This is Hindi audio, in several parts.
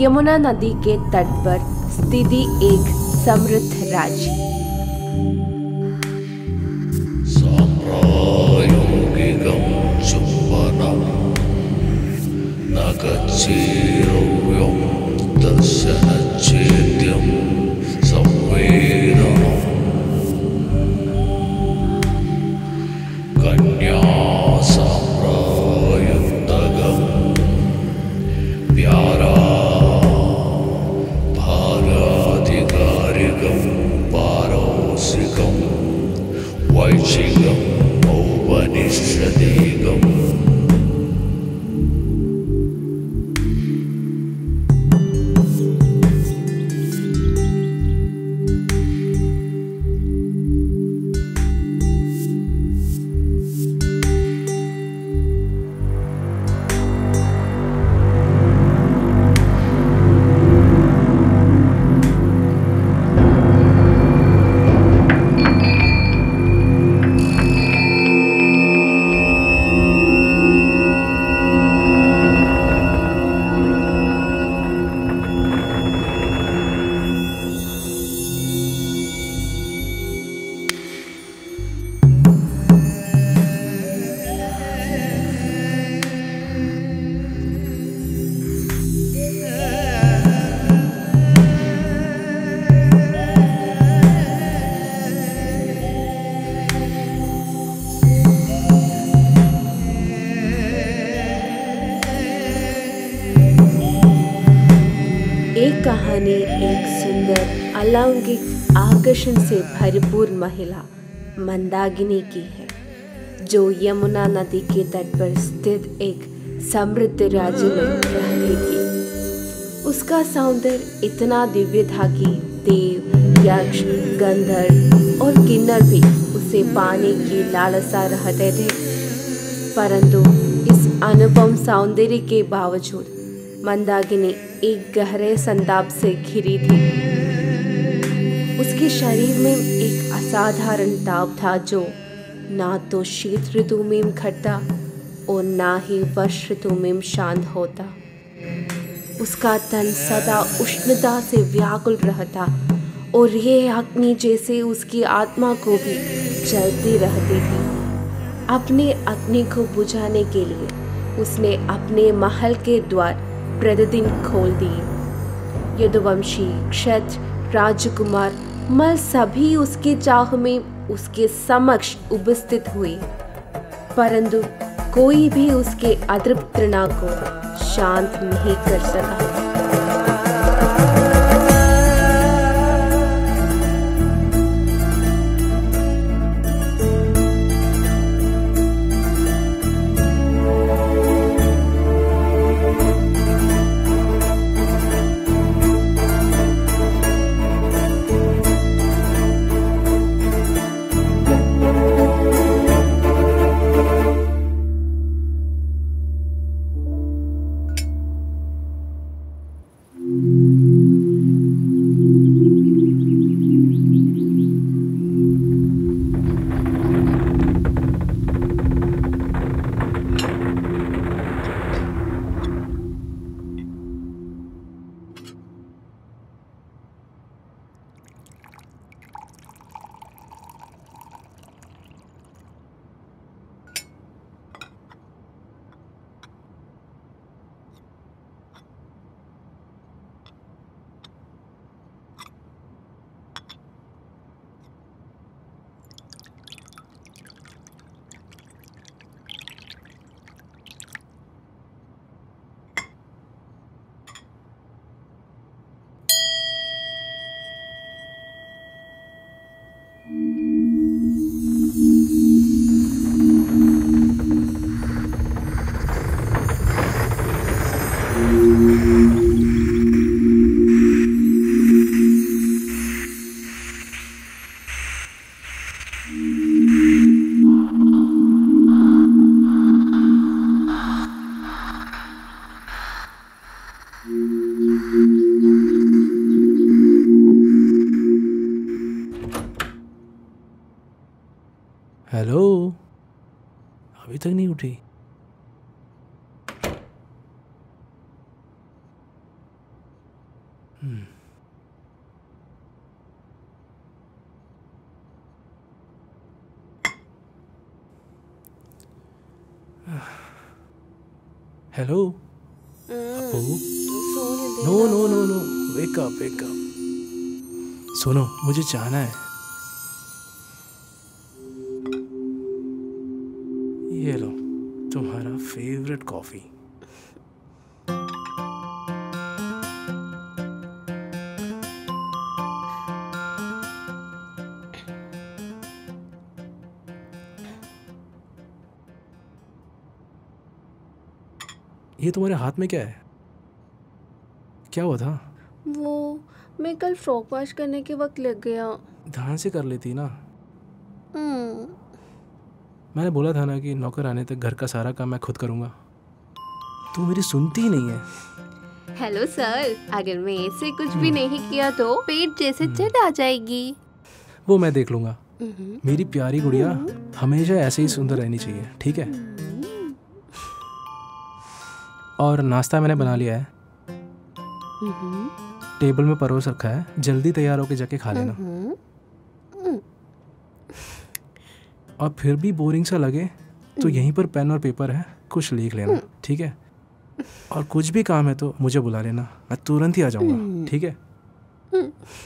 यमुना नदी के तट पर स्थित एक समृद्ध राज्य। एक कहानी एक सुंदर अलौकिक आकर्षण से भरपूर महिला मंदाकिनी की है, जो यमुना नदी के तट पर स्थित एक समृद्ध राज्य में रहती थी। उसका सौंदर्य इतना दिव्य था कि देव, यक्ष, गंधर्व और किन्नर भी उसे पाने की लालसा रहते थे। परंतु इस अनुपम सौंदर्य के बावजूद मंदाकिनी एक गहरे संताप से घिरी थी। उसके शरीर में एक असाधारण ताप था जो ना तो शीत ऋतु में घटता और ना ही वर्ष ऋतु में शांत होता। उसका तन सदा उष्णता से व्याकुल रहता और यह अग्नि जैसे उसकी आत्मा को भी जलती रहती थी। अपने अग्नि को बुझाने के लिए उसने अपने महल के द्वार प्रतिदिन खोल दिए। यदुवंशी, क्षत्र, राजकुमार मल सभी उसके चाह में उसके समक्ष उपस्थित हुए, परंतु कोई भी उसके अतृप्त तृष्णा को शांत नहीं कर सका। हेलो, अभी तक नहीं उठी? हेलो अप्पू। सोने दे नो ना। No no no, wake up wake up. सुनो, मुझे जाना है। ये लो तुम्हारा फेवरेट कॉफी। ये तुम्हारे हाथ में क्या है? क्या हुआ था? वो मैं कल फ्रॉक वॉश करने के वक्त लग गया। ध्यान से कर लेती ना। हम्म, मैंने बोला था ना कि नौकर आने तक घर का सारा काम मैं खुद करूँगा। तू मेरी सुनती ही नहीं है। हेलो सर, अगर मैं ऐसे कुछ भी नहीं किया तो पेट जैसे चढ़ आ जाएगी। वो मैं देख लूँगा। मेरी प्यारी गुड़िया हमेशा ऐसे ही सुंदर रहनी चाहिए, ठीक है? और नाश्ता मैंने बना लिया है, टेबल में परोस रखा है। जल्दी तैयार होके जाके खा लेना। और फिर भी बोरिंग सा लगे तो यहीं पर पेन और पेपर है, कुछ लिख लेना, ठीक है? और कुछ भी काम है तो मुझे बुला लेना, मैं तुरंत ही आ जाऊंगा, ठीक है?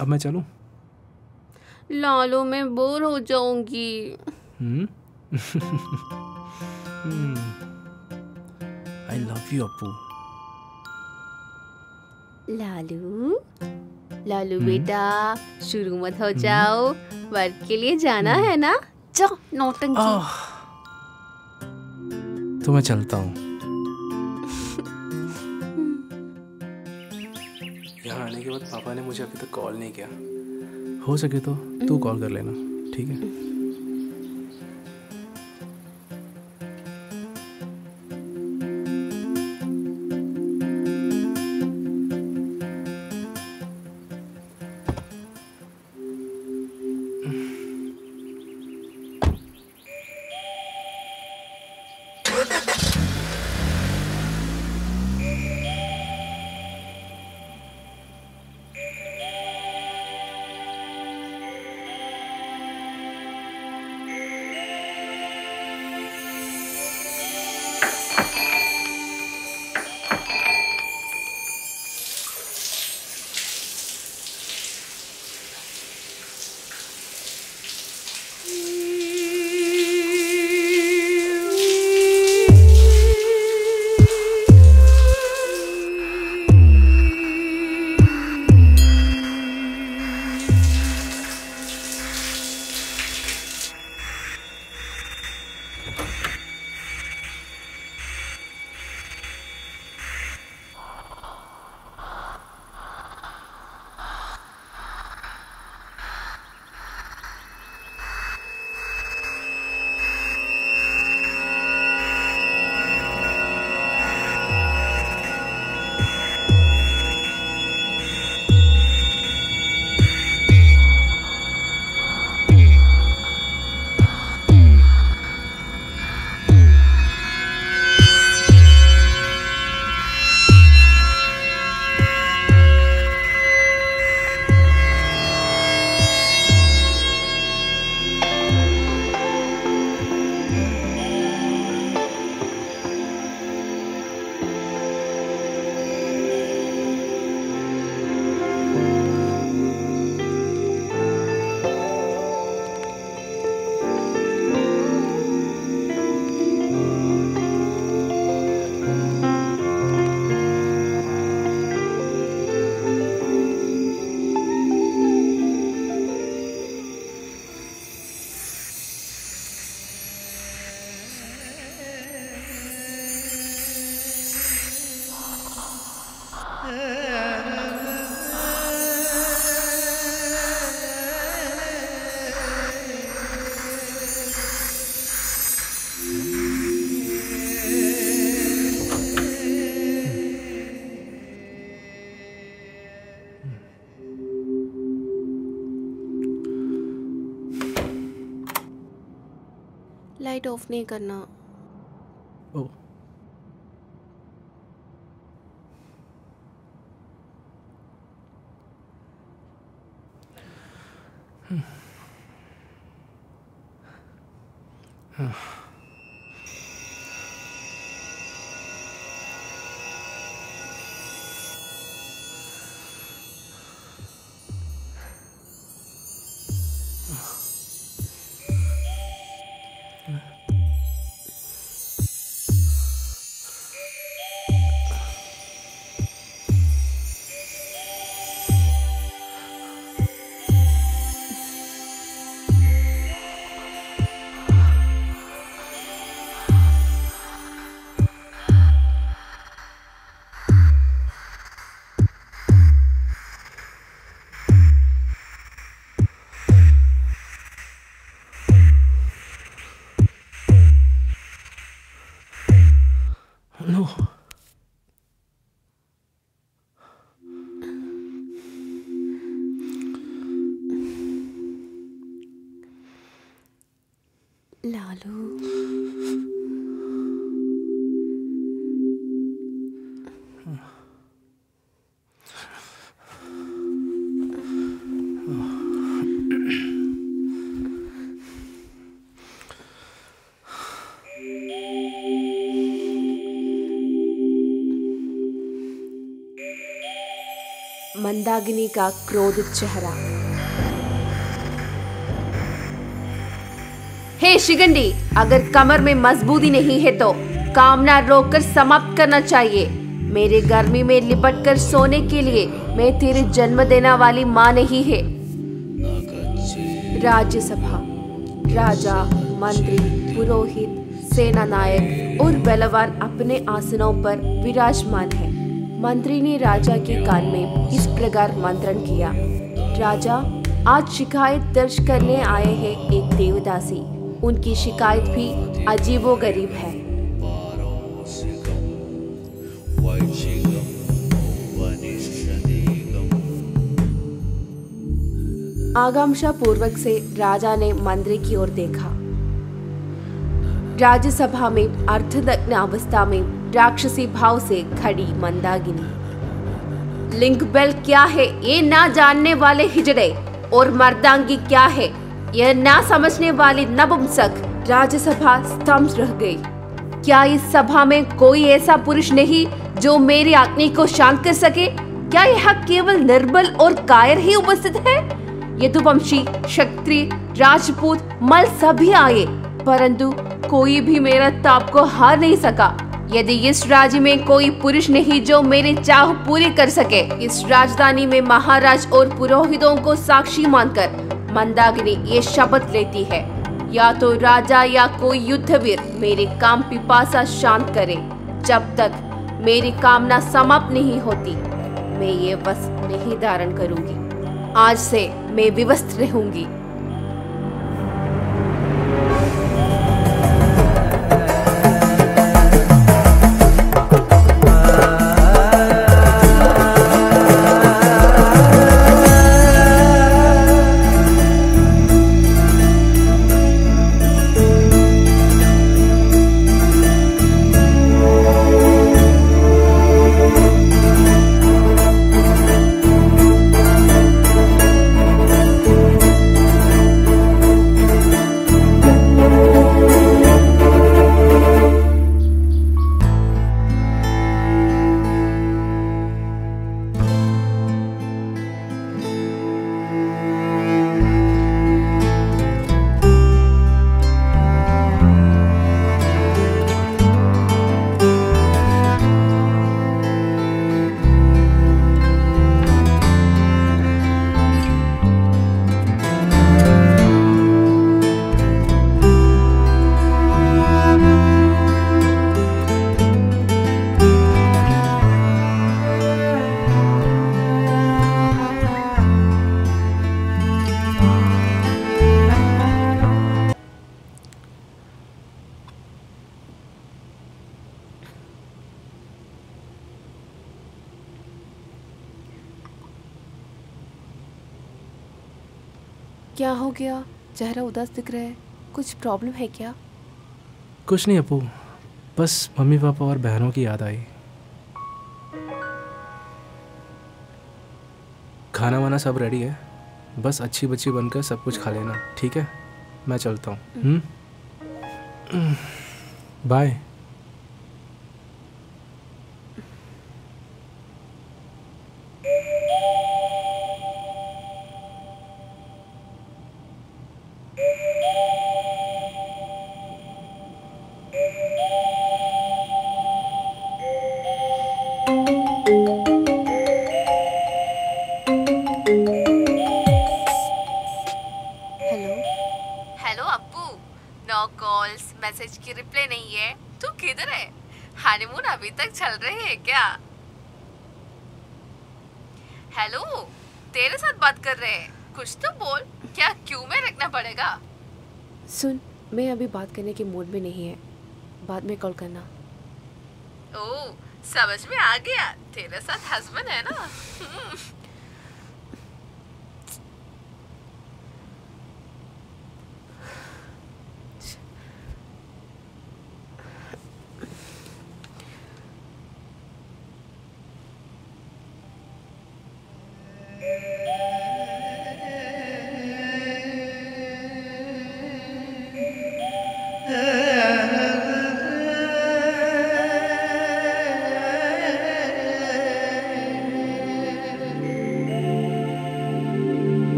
अब मैं चलूं? लालो, मैं बोर हो जाऊंगी। I love you Appu. Lalu, Lalu बेटा, शुरू मत हो जाओ। वर्क के लिए जाना है ना? जाओ नौटंकी। तो मैं चलता हूँ। यहाँ आने के बाद पापा ने मुझे अभी तक कॉल नहीं किया। हो सके तो तू कॉल कर लेना, ठीक है? लाइट ऑफ नहीं करना। ओ नो लालू, मंदाकिनी का क्रोधित चेहरा। हे शिगंडी, अगर कमर में मजबूती नहीं है तो कामना रोककर समाप्त करना चाहिए। मेरे गर्मी में लिपट कर सोने के लिए मैं तेरे जन्म देने वाली माँ नहीं है। राज्यसभा, राजा, मंत्री, पुरोहित, सेना नायक और बलवान अपने आसनों पर विराजमान है। मंत्री ने राजा के कान में इस प्रकार मंत्रण किया। राजा, आज शिकायत दर्ज करने आए हैं एक देवदासी। उनकी शिकायत भी अजीबोगरीब है। आकांक्षा पूर्वक से राजा ने मंत्री की ओर देखा। राज्यसभा में अर्धनग्न अवस्था में राक्षसी भाव से खड़ी मंदाकिनी। लिंग बेल क्या है ये ना जानने वाले हिजड़े, और मर्दांगी क्या है यह ना समझने वाली नपुंसक। राज्यसभा स्तंभ रह गई। क्या इस सभा में कोई ऐसा पुरुष नहीं जो मेरी अग्नि को शांत कर सके? क्या यहाँ केवल निर्बल और कायर ही उपस्थित है? यदुवंशी, क्षत्रिय, राजपूत, मल सभी आए, परंतु कोई भी मेरा ताप को हार नहीं सका। यदि इस राज्य में कोई पुरुष नहीं जो मेरे चाह पूरी कर सके, इस राजधानी में महाराज और पुरोहितों को साक्षी मानकर मंदाकिनी ये शपथ लेती है, या तो राजा या कोई युद्धवीर मेरे काम पिपासा शांत करे। जब तक मेरी कामना समाप्त नहीं होती, मैं ये वस्त्र नहीं धारण करूंगी। आज से मैं विवस्त्र रहूंगी। क्या हो गया? चेहरा उदास दिख रहा है। कुछ प्रॉब्लम है क्या? कुछ नहीं अपू, बस मम्मी पापा और बहनों की याद आई। खाना वाना सब रेडी है, बस अच्छी बच्ची बनकर सब कुछ खा लेना, ठीक है? मैं चलता हूँ। Bye. Hello. Hello Appu, no calls message की रिप्लाई नहीं है। तू किधर है? हनीमून अभी तक चल रही है क्या? हेलो, तेरे साथ बात कर रहे हैं, कुछ तो बोल। क्या क्यों में रखना पड़ेगा? सुन, मैं अभी बात करने के मूड में नहीं है, बाद में कॉल करना। ओह, समझ में आ गया, तेरे साथ हस्बैंड है ना।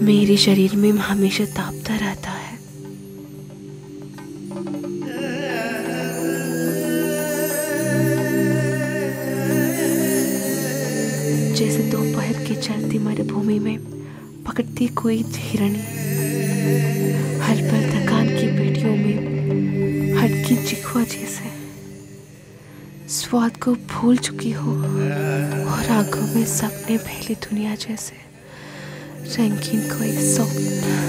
मेरे शरीर में हमेशा तापता रहता है। जैसे दोपहर की चलती मरुभूमि में पकड़ती कोई हिरणी, हर पल थकान की पेटियों में हटकी चिखुआ जैसे स्वाद को भूल चुकी हो, और आंखों में सपने फैली दुनिया जैसे रंगीन कोई स्वप्न।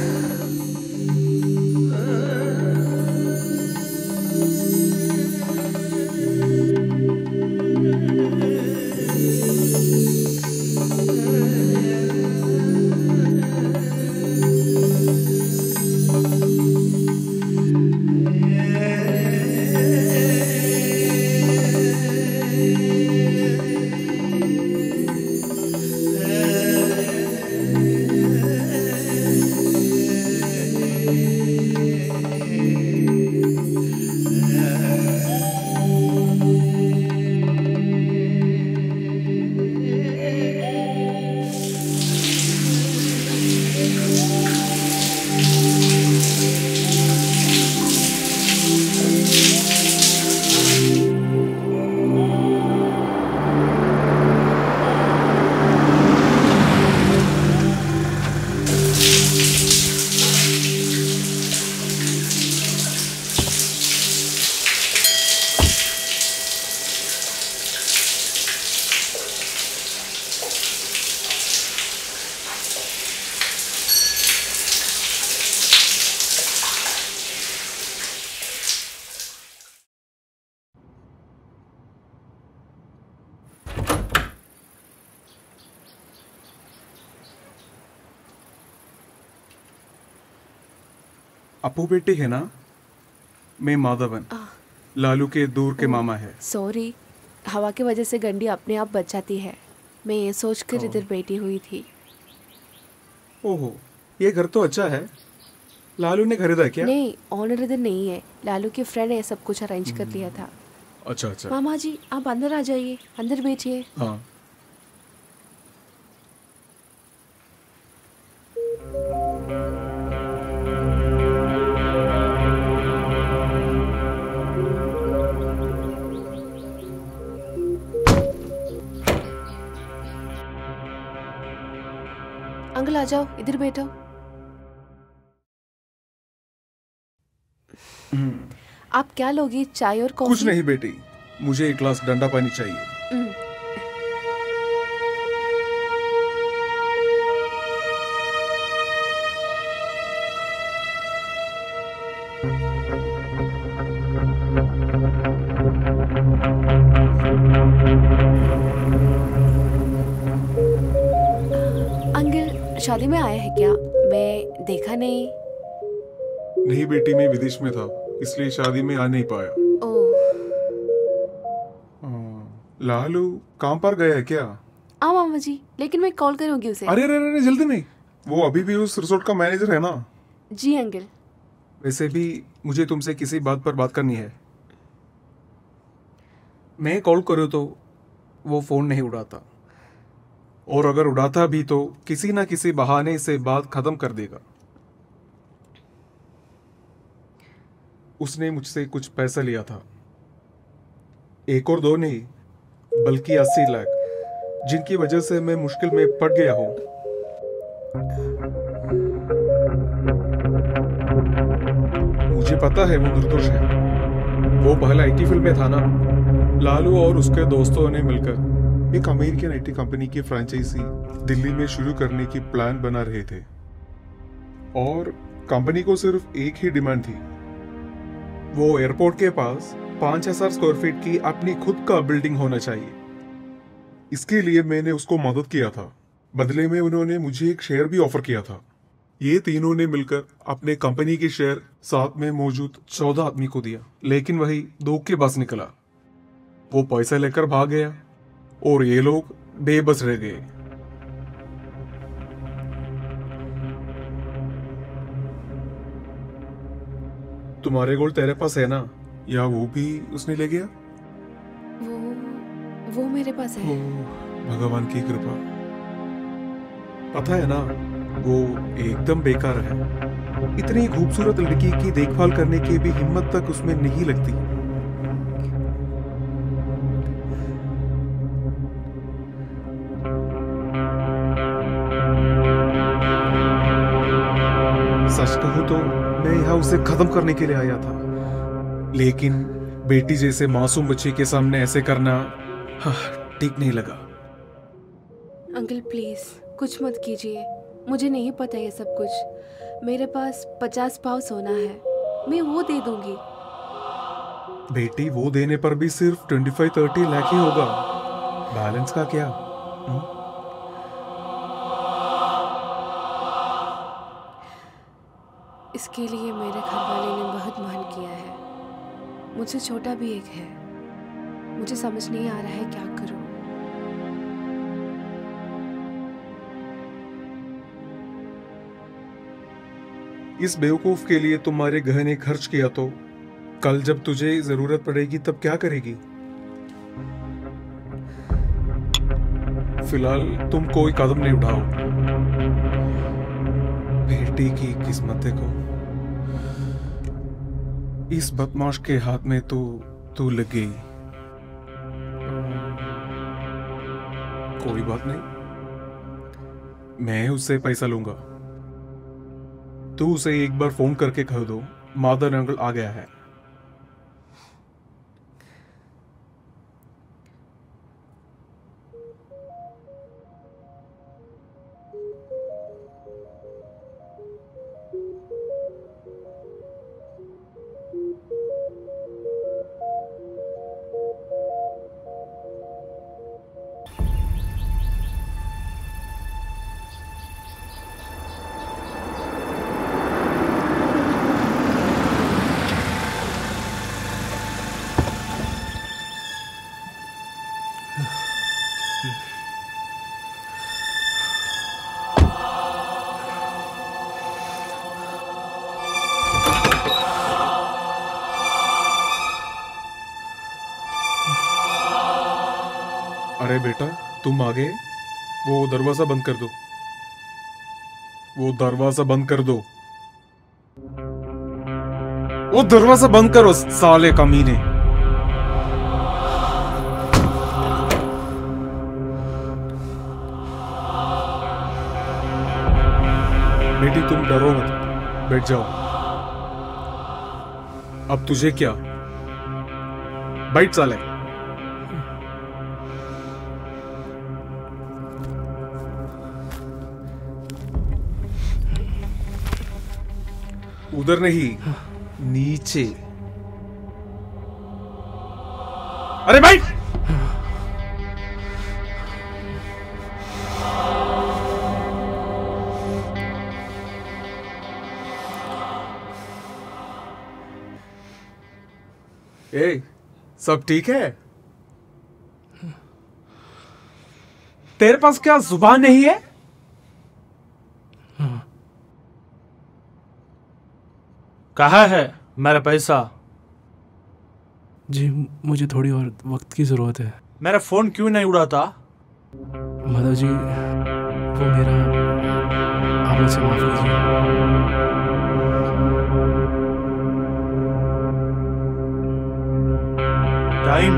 अपू बेटी है ना? मैं माधवन, लालू के दूर के मामा है। सॉरी, हवा की वजह से गंडी अपने आप बच जाती है। मैं ये सोचकर इधर बैठी हुई थी। ओहो, ये घर तो अच्छा है। लालू ने खरीदा क्या? नहीं, ऑनर इधर नहीं है। लालू के फ्रेंड ने सब कुछ अरेंज कर लिया था। अच्छा अच्छा। मामा जी, आप अंदर आ जाइए, अंदर बैठिए। हाँ। अंकल आ जाओ, इधर बैठो। आप क्या लोगी, चाय और कॉफी? कुछ नहीं बेटी, मुझे एक ग्लास ठंडा पानी चाहिए। अंकल शादी में आया है क्या? मैं देखा नहीं। नहीं बेटी, मैं विदेश में था, इसलिए शादी में आ नहीं पाया। ओह। लालू काम पर गया है क्या? हाँ मामा जी, लेकिन मैं कॉल करूंगी उसे। अरे अरे अरे, जल्दी नहीं, वो अभी भी उस रिसोर्ट का मैनेजर है ना। जी अंकल। वैसे भी मुझे तुमसे किसी बात पर बात करनी है। मैं कॉल करूँ तो वो फोन नहीं उठाता, और अगर उड़ाता भी तो किसी ना किसी बहाने से बात खत्म कर देगा। उसने मुझसे कुछ पैसा लिया था, एक और दो नहीं, बल्कि 80 लाख, जिनकी वजह से मैं मुश्किल में पड़ गया हूँ। मुझे पता है वो निर्दोष है। वो पहले आईटी फील्ड में था ना। लालू और उसके दोस्तों ने मिलकर एक अमेरिकन आईटी कंपनी की फ्रेंचाइजी दिल्ली में शुरू करने की प्लान बना रहे थे और कंपनी को सिर्फ एक ही डिमांड थी, वो एयरपोर्ट के पास 5000 स्क्वायर फीट की अपनी खुद का बिल्डिंग होना चाहिए। इसके लिए मैंने उसको मदद किया था। बदले में उन्होंने मुझे एक शेयर भी ऑफर किया था। ये तीनों ने मिलकर अपने कंपनी के शेयर साथ में मौजूद 14 आदमी को दिया, लेकिन वही धोखेबाज निकला। वो पैसा लेकर भाग गया और ये लोग बेबस रह गए। तुम्हारे गोल्ड तेरे पास है ना, या वो भी उसने ले गया? वो मेरे पास है। भगवान की कृपा। पता है ना, वो एकदम बेकार है। इतनी खूबसूरत लड़की की देखभाल करने की भी हिम्मत तक उसमें नहीं लगती। सच कहूं तो मैं यहाँ उसे खत्म करने के लिए आया था, लेकिन बेटी जैसे मासूम बच्चे के सामने ऐसे करना ठीक नहीं लगा। अंकल प्लीज कुछ मत कीजिए, मुझे नहीं पता ये सब कुछ। मेरे पास 50 पाव सोना है, मैं वो दे दूंगी। बेटी, वो देने पर भी सिर्फ 25-30 लाख ही होगा। बैलेंस का क्या? इसके लिए मेरे घर वाले ने बहुत मान किया है। मुझसे छोटा भी एक है। मुझे समझ नहीं आ रहा है क्या करूं। इस बेवकूफ के लिए तुम्हारे गहने खर्च किया तो कल जब तुझे जरूरत पड़ेगी तब क्या करेगी? फिलहाल तुम कोई कदम नहीं उठाओ। बेटी की किस्मत देखो, इस बदमाश के हाथ में तो तू लग गई। कोई बात नहीं, मैं उससे पैसा लूंगा। तू उसे एक बार फोन करके कह दो मादर अंकल आ गया है। अरे बेटा, तुम आ गए। वो दरवाजा बंद कर दो। वो दरवाजा बंद कर दो। वो दरवाजा बंद करो साले कमीने। बेटी तुम डरो मत, बैठ जाओ। अब तुझे क्या? बैठ साले। उधर नहीं, नीचे। अरे भाई, ए, सब ठीक है? तेरे पास क्या जुबान नहीं है? कहाँ है मेरा पैसा? जी मुझे थोड़ी और वक्त की ज़रूरत है। मेरा फ़ोन क्यों नहीं उड़ाता? माधव जी, वो मेरा, आप मुझसे माफ़ कीजिए। टाइम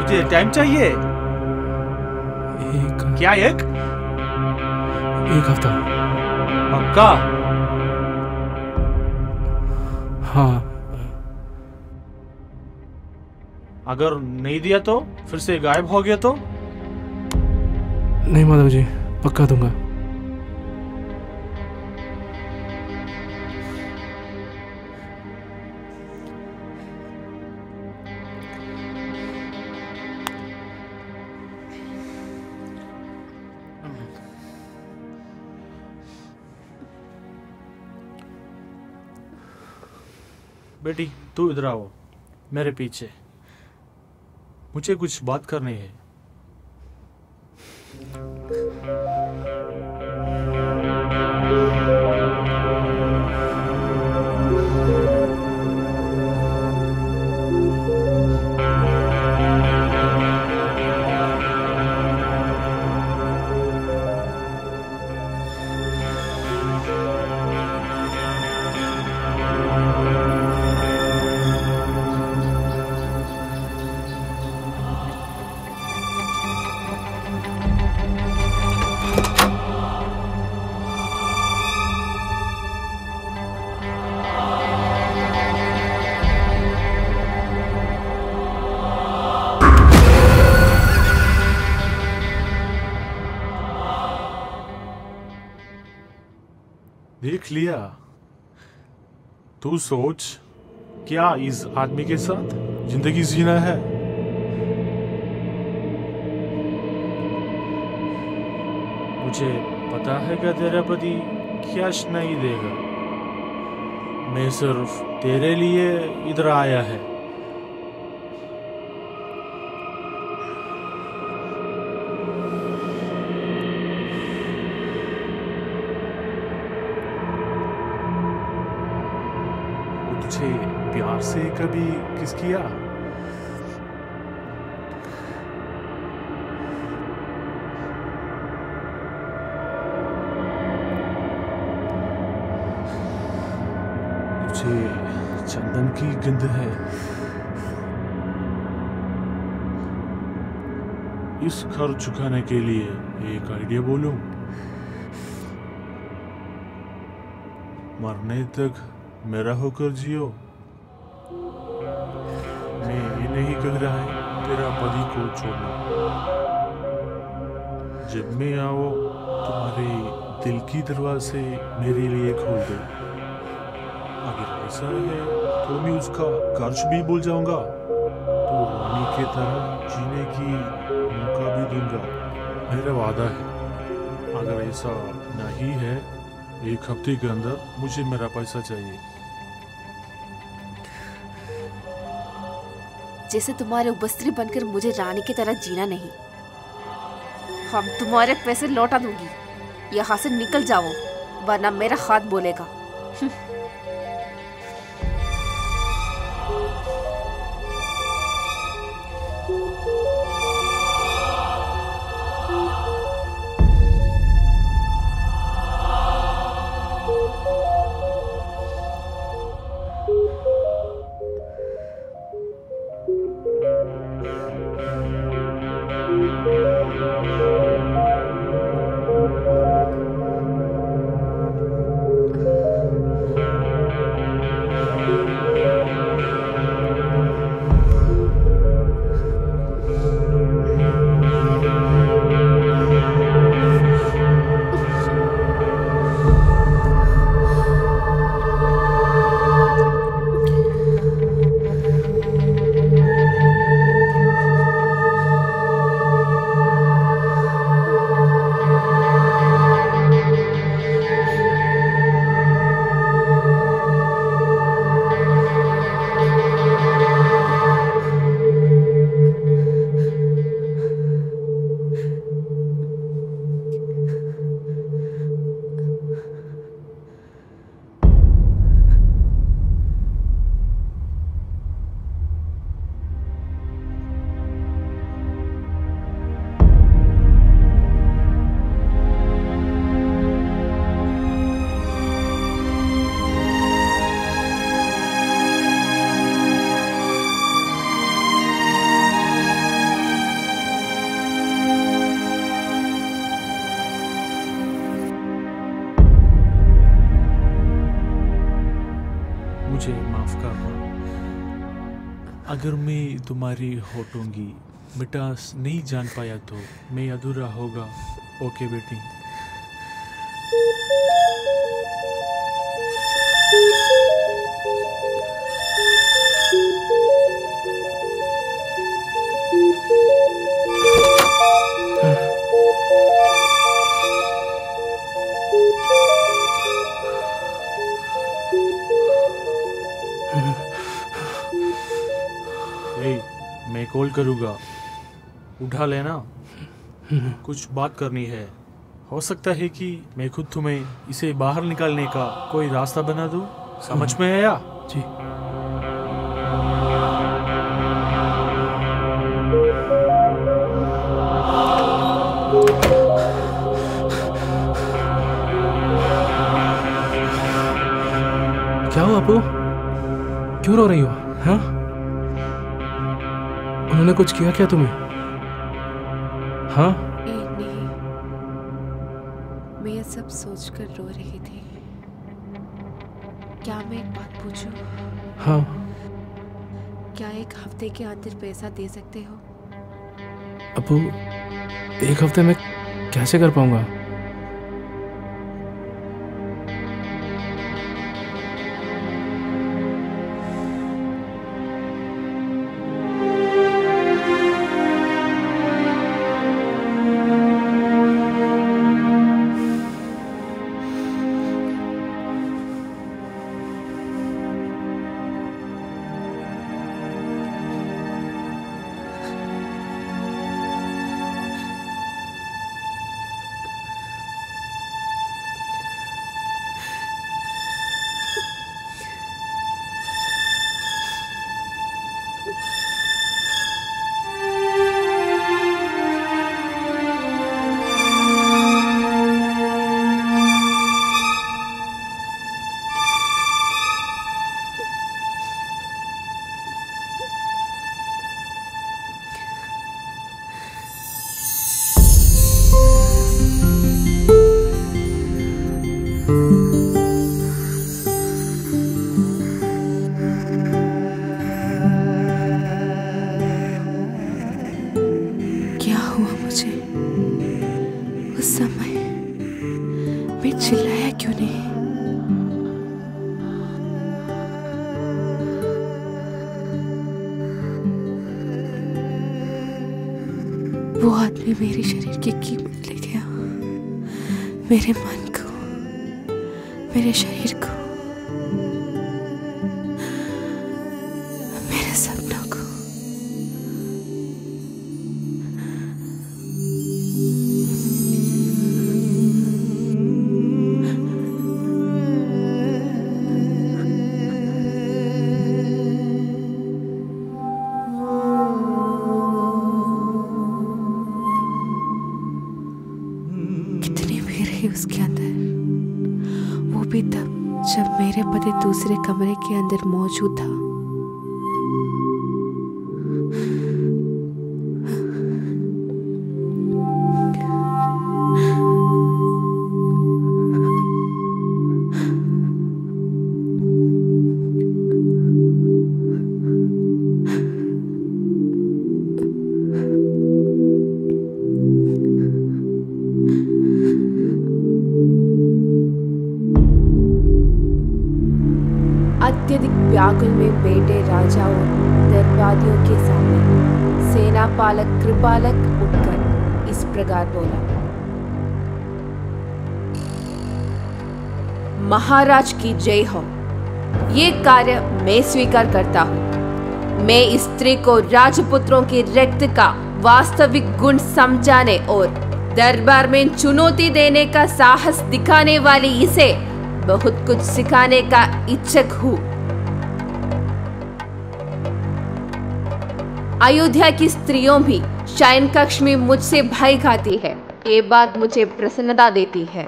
तुझे टाइम चाहिए? क्या एक हफ्ता? पक्का? हाँ। अगर नहीं दिया तो? फिर से गायब हो गया तो? नहीं माधव जी, पक्का दूंगा। बेटी तू इधर आओ, मेरे पीछे। मुझे कुछ बात करनी है। देख लिया? तू सोच, क्या इस आदमी के साथ जिंदगी जीना है? मुझे पता है कि तेरा पति कैश नहीं देगा। मैं सिर्फ तेरे लिए इधर आया है। तुझे प्यार से कभी किस किया? तुझे चंदन की गंध है। इस घर चुकाने के लिए एक आइडिया बोलूं? मरने तक मेरा होकर जियो। मैं ये नहीं कह रहा है तेरा पति को छोड़ना। जब मैं आओ तुम्हारे दिल की दरवाजे मेरे लिए खोल दो। अगर ऐसा है तो मैं उसका कर्ज भी भूल जाऊंगा, तो रानी की तरह जीने की मौका भी दूंगा। मेरा वादा है। अगर ऐसा नहीं है, एक हफ्ते के अंदर मुझे मेरा पैसा चाहिए। जैसे तुम्हारे उपस्त्री बनकर मुझे रानी की तरह जीना नहीं। हम तुम्हारे पैसे लौटा दूंगी। यहाँ से निकल जाओ, वरना मेरा हाथ बोलेगा। माफ करना। अगर मैं तुम्हारी होठोंगी मिठास नहीं जान पाया तो मैं अधूरा होगा। ओके बेटी। मैं कॉल करूँगा, उठा लेना। कुछ बात करनी है। हो सकता है कि मैं खुद तुम्हें इसे बाहर निकालने का कोई रास्ता बना दूँ। समझ में आया? जी। क्या हुआ अपू? क्यों रो रही हो? हाँ, उन्होंने कुछ किया क्या तुम्हें? हाँ? नहीं, मैं ये सब सोचकर रो रही थी। क्या मैं एक बात पूछूं? हाँ। क्या एक हफ्ते के अंदर पैसा दे सकते हो? अपू, एक हफ्ते में कैसे कर पाऊंगा? चिल्लाया क्यों नहीं? वो आदमी मेरे शरीर की कीमत ले गया, मेरे मन को, मेरे शरीर को, मेरे सपनों को। कितनी भीड़ है उसके अंदर, वो भी तब जब मेरे पति दूसरे कमरे के अंदर मौजूद था। अत्यधिक व्याकुल में बेटे राजाओं दरबारियों के सामने सेना पालक कृपालक उठकर इस प्रकार बोला, महाराज की जय हो। ये कार्य मैं स्वीकार करता हूँ। मैं इस स्त्री को राजपुत्रों के रक्त का वास्तविक गुण समझाने और दरबार में चुनौती देने का साहस दिखाने वाली इसे बहुत कुछ सिखाने का इच्छुक हूँ। अयोध्या की स्त्रियों भी शयन कक्ष में मुझसे भय खाती है। ये बात मुझे प्रसन्नता देती है।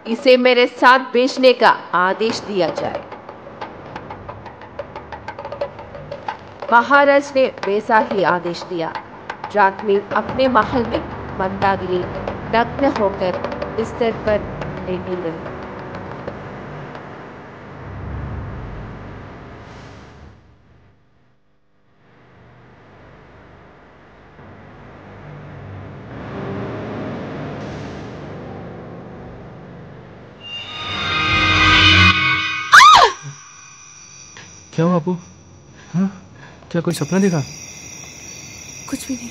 इसे मेरे साथ बेचने का आदेश दिया जाए। महाराज ने वैसा ही आदेश दिया। रात में अपने महल में मंदाकिनी नग्न होकर बिस्तर पर लेटी गई। हुआ अपू? हाँ, क्या कोई सपना देखा? कुछ भी नहीं।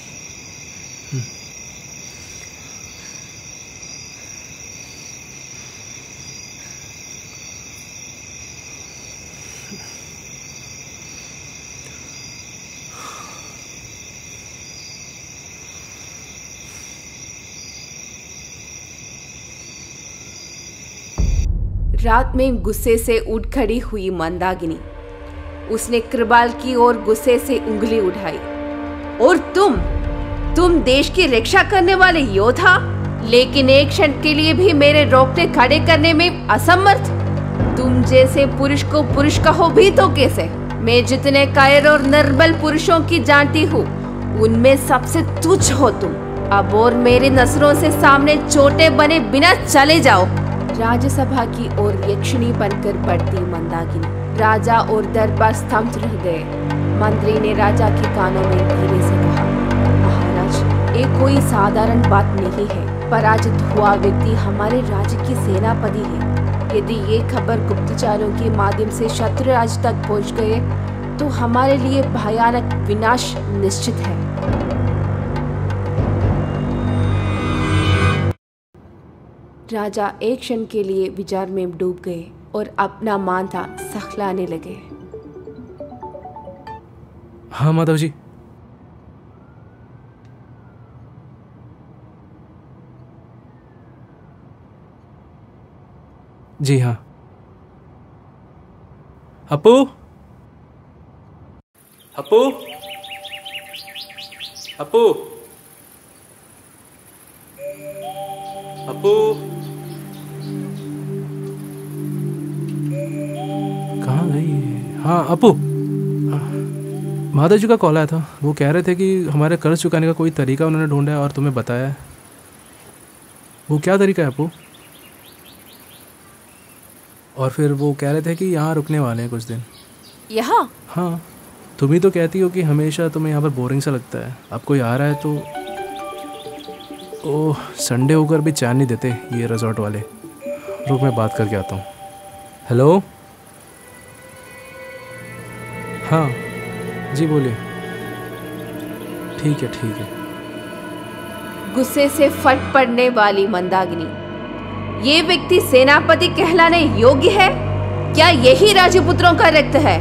रात में गुस्से से उठ खड़ी हुई मंदाकिनी। उसने कृपाल की ओर गुस्से से उंगली उठाई। और तुम देश की रक्षा करने वाले योद्धा, लेकिन एक क्षण के लिए भी मेरे रोकने खड़े करने में असमर्थ। तुम जैसे पुरुष को पुरुष कहो भी तो कैसे? मैं जितने कायर और निर्बल पुरुषों की जानती हूँ, उनमें सबसे तुच्छ हो तुम। अब और मेरी नजरों से सामने चोटे बने बिना चले जाओ। राज्यसभा की ओर यक्षिणी बनकर बढ़ती मंदाकिनी। राजा और दरबार स्तब्ध रह गए। मंत्री ने राजा के कानों में धीरे से कहा, महाराज, ये कोई साधारण बात नहीं है। पराजित हुआ व्यक्ति हमारे राज्य की सेनापति है। यदि ये खबर गुप्तचरों के माध्यम से शत्रु राज्य तक पहुंच गए तो हमारे लिए भयानक विनाश निश्चित है। राजा एक क्षण के लिए विचार में डूब गए और अपना माथा सहलाने लगे। हाँ माधव जी। जी हाँ। अपू, अपू, अपू, अपू, कहाँ गई है? हाँ अपू, माधव जी का कॉल आया था। वो कह रहे थे कि हमारे कर्ज चुकाने का कोई तरीका उन्होंने ढूंढा है और तुम्हें बताया है। वो क्या तरीका है अपू? और फिर वो कह रहे थे कि यहाँ रुकने वाले हैं कुछ दिन। यहाँ? हाँ, तुम ही तो कहती हो कि हमेशा तुम्हें यहाँ पर बोरिंग सा लगता है। अब कोई आ रहा है तो ओह, संडे होकर भी चैन नहीं देते ये रिजॉर्ट वाले। रुक, मैं बात करके आता हूँ। हेलो, हाँ जी बोलिए। ठीक है ठीक है। गुस्से से फट पड़ने वाली मंदाकिनी, ये व्यक्ति सेनापति कहलाने योग्य है? क्या यही राजपुत्रों का रक्त है?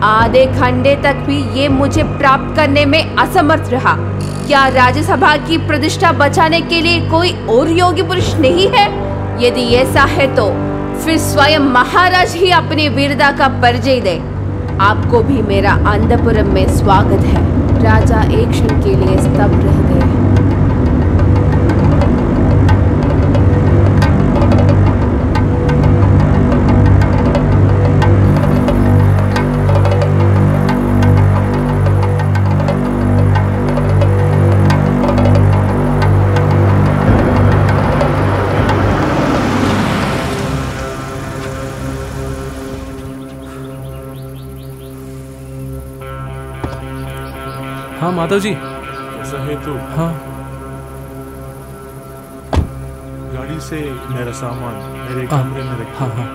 आधे घंटे तक भी ये मुझे प्राप्त करने में असमर्थ रहा। क्या राज्यसभा की प्रतिष्ठा बचाने के लिए कोई और योग्य पुरुष नहीं है? यदि ऐसा है तो फिर स्वयं महाराज ही अपनी वीरता का परिचय दे। आपको भी मेरा अंतपुरम में स्वागत है। राजा एक क्षण के लिए स्तब्ध रह गए। हाँ माधव जी। कैसा है तू? हाँ, गाड़ी से मेरा सामान मेरे कमरे में रखिए। हाँ हाँ।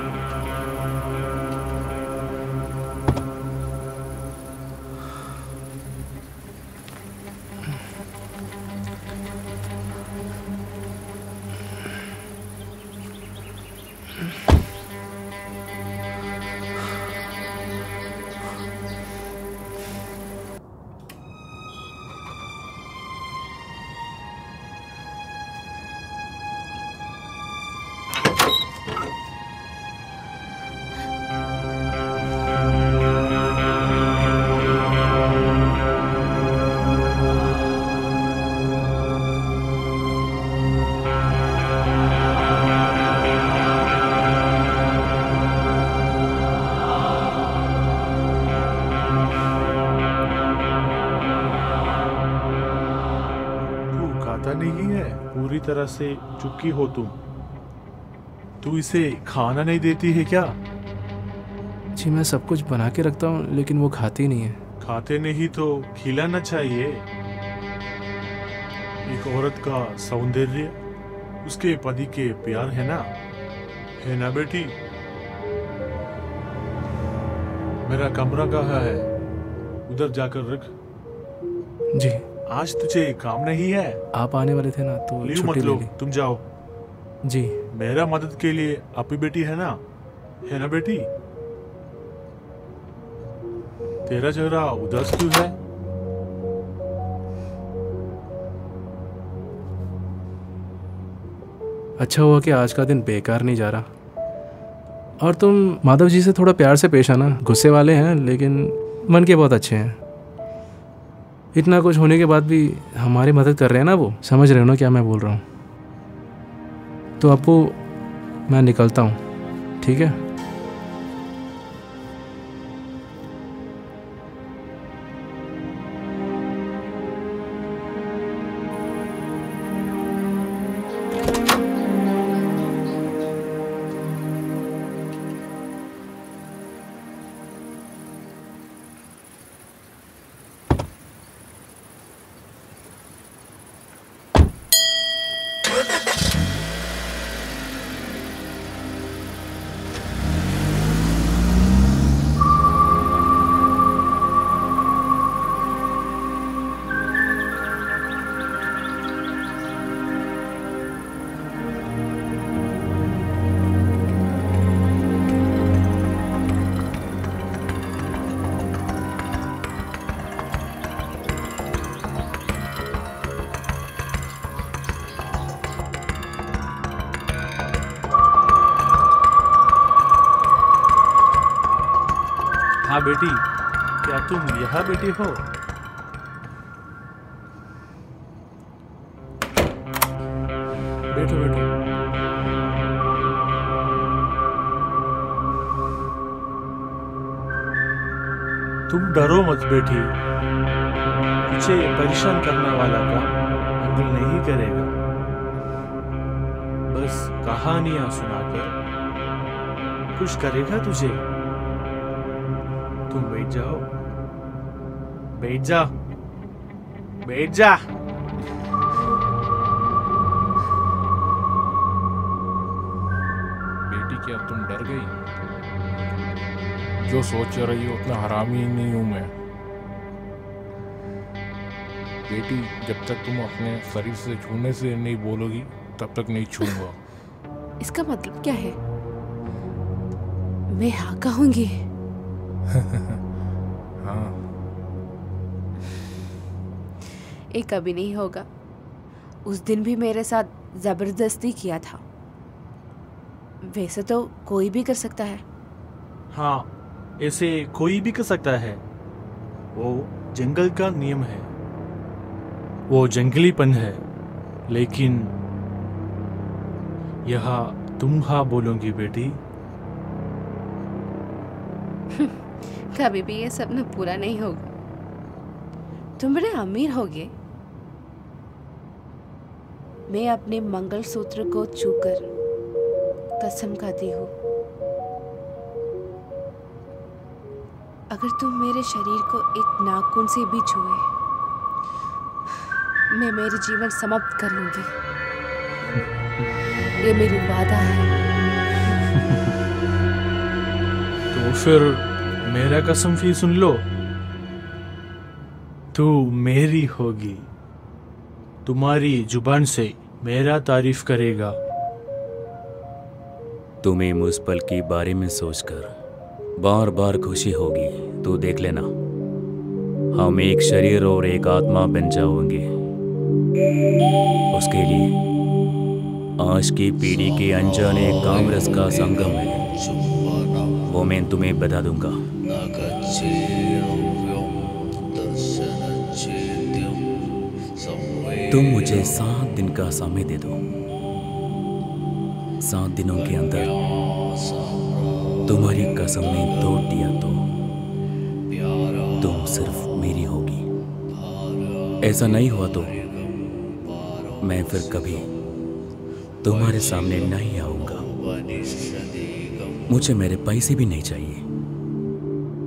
नहीं है, पूरी तरह से चुपकी हो तुम। तू इसे खाना नहीं देती है क्या? जी मैं सब कुछ बना के रखता हूँ, लेकिन वो खाती नहीं है। खाते नहीं तो खिलाना चाहिए। एक औरत का सौंदर्य उसके पति के प्यार है ना बेटी? मेरा कमरा कहाँ है? उधर जाकर रख। जी। आज तुझे काम नहीं है? आप आने वाले थे ना तो लीव मत छुट्टी लो, ले ली। तुम जाओ। जी। मेरा मदद के लिए अपनी बेटी है ना बेटी? तेरा चेहरा उदास क्यों है? अच्छा हुआ कि आज का दिन बेकार नहीं जा रहा। और तुम माधव जी से थोड़ा प्यार से पेश आना। गुस्से वाले हैं लेकिन मन के बहुत अच्छे हैं। इतना कुछ होने के बाद भी हमारी मदद कर रहे हैं ना वो। समझ रहे हो ना क्या मैं बोल रहा हूँ? तो आपको मैं निकलता हूँ, ठीक है? हाँ बेटी, क्या तुम यहाँ बेटी हो? बैठो बैठो। तुम डरो मत बेटी, तुझे परेशान करने वाला काम अंकल नहीं करेगा। बस कहानियां सुनाकर खुश करेगा तुझे। तुम बैठ जाओ, बैठ जा, बैठ जा। बेटी क्या तुम डर गई? जो सोच रही हो उतना हरामी नहीं हूं मैं। बेटी जब तक तुम अपने शरीर से छूने से नहीं बोलोगी तब तक नहीं छूंगा। इसका मतलब क्या है? मैं हाँ कहूंगी? हाँ। ये कभी नहीं होगा। उस दिन भी मेरे साथ जबरदस्ती किया था। वैसे तो कोई भी कर सकता है। हाँ, ऐसे कोई भी कर सकता है। वो जंगल का नियम है, वो जंगलीपन है। लेकिन यहाँ तुम हाँ बोलोगी बेटी? कभी भी ये सपना पूरा नहीं होगा। तुम बड़े अमीर होगे। मैं अपने मंगलसूत्र को छूकर कसम खाती हूँ, अगर तुम मेरे शरीर को एक नाखून से भी छुए, मैं मेरे जीवन समाप्त कर लूंगी। ये मेरी वादा है। तो फिर मेरा कसम भी सुन लो। तू मेरी होगी, तुम्हारी जुबान से मेरा तारीफ करेगा। तुम्हें मुझ पल के बारे में सोचकर बार बार खुशी होगी। तो देख लेना, हम एक शरीर और एक आत्मा बन जाओगे। उसके लिए आज की पीढ़ी के अनजाने कामरस का संगम है, वो मैं तुम्हें बता दूंगा। तुम मुझे 7 दिन का समय दे दो। 7 दिनों के अंदर तुम्हारी कसम ने तोड़ दिया तो तुम सिर्फ मेरी होगी। ऐसा नहीं हुआ तो मैं फिर कभी तुम्हारे सामने नहीं आऊंगा। मुझे मेरे पैसे भी नहीं चाहिए।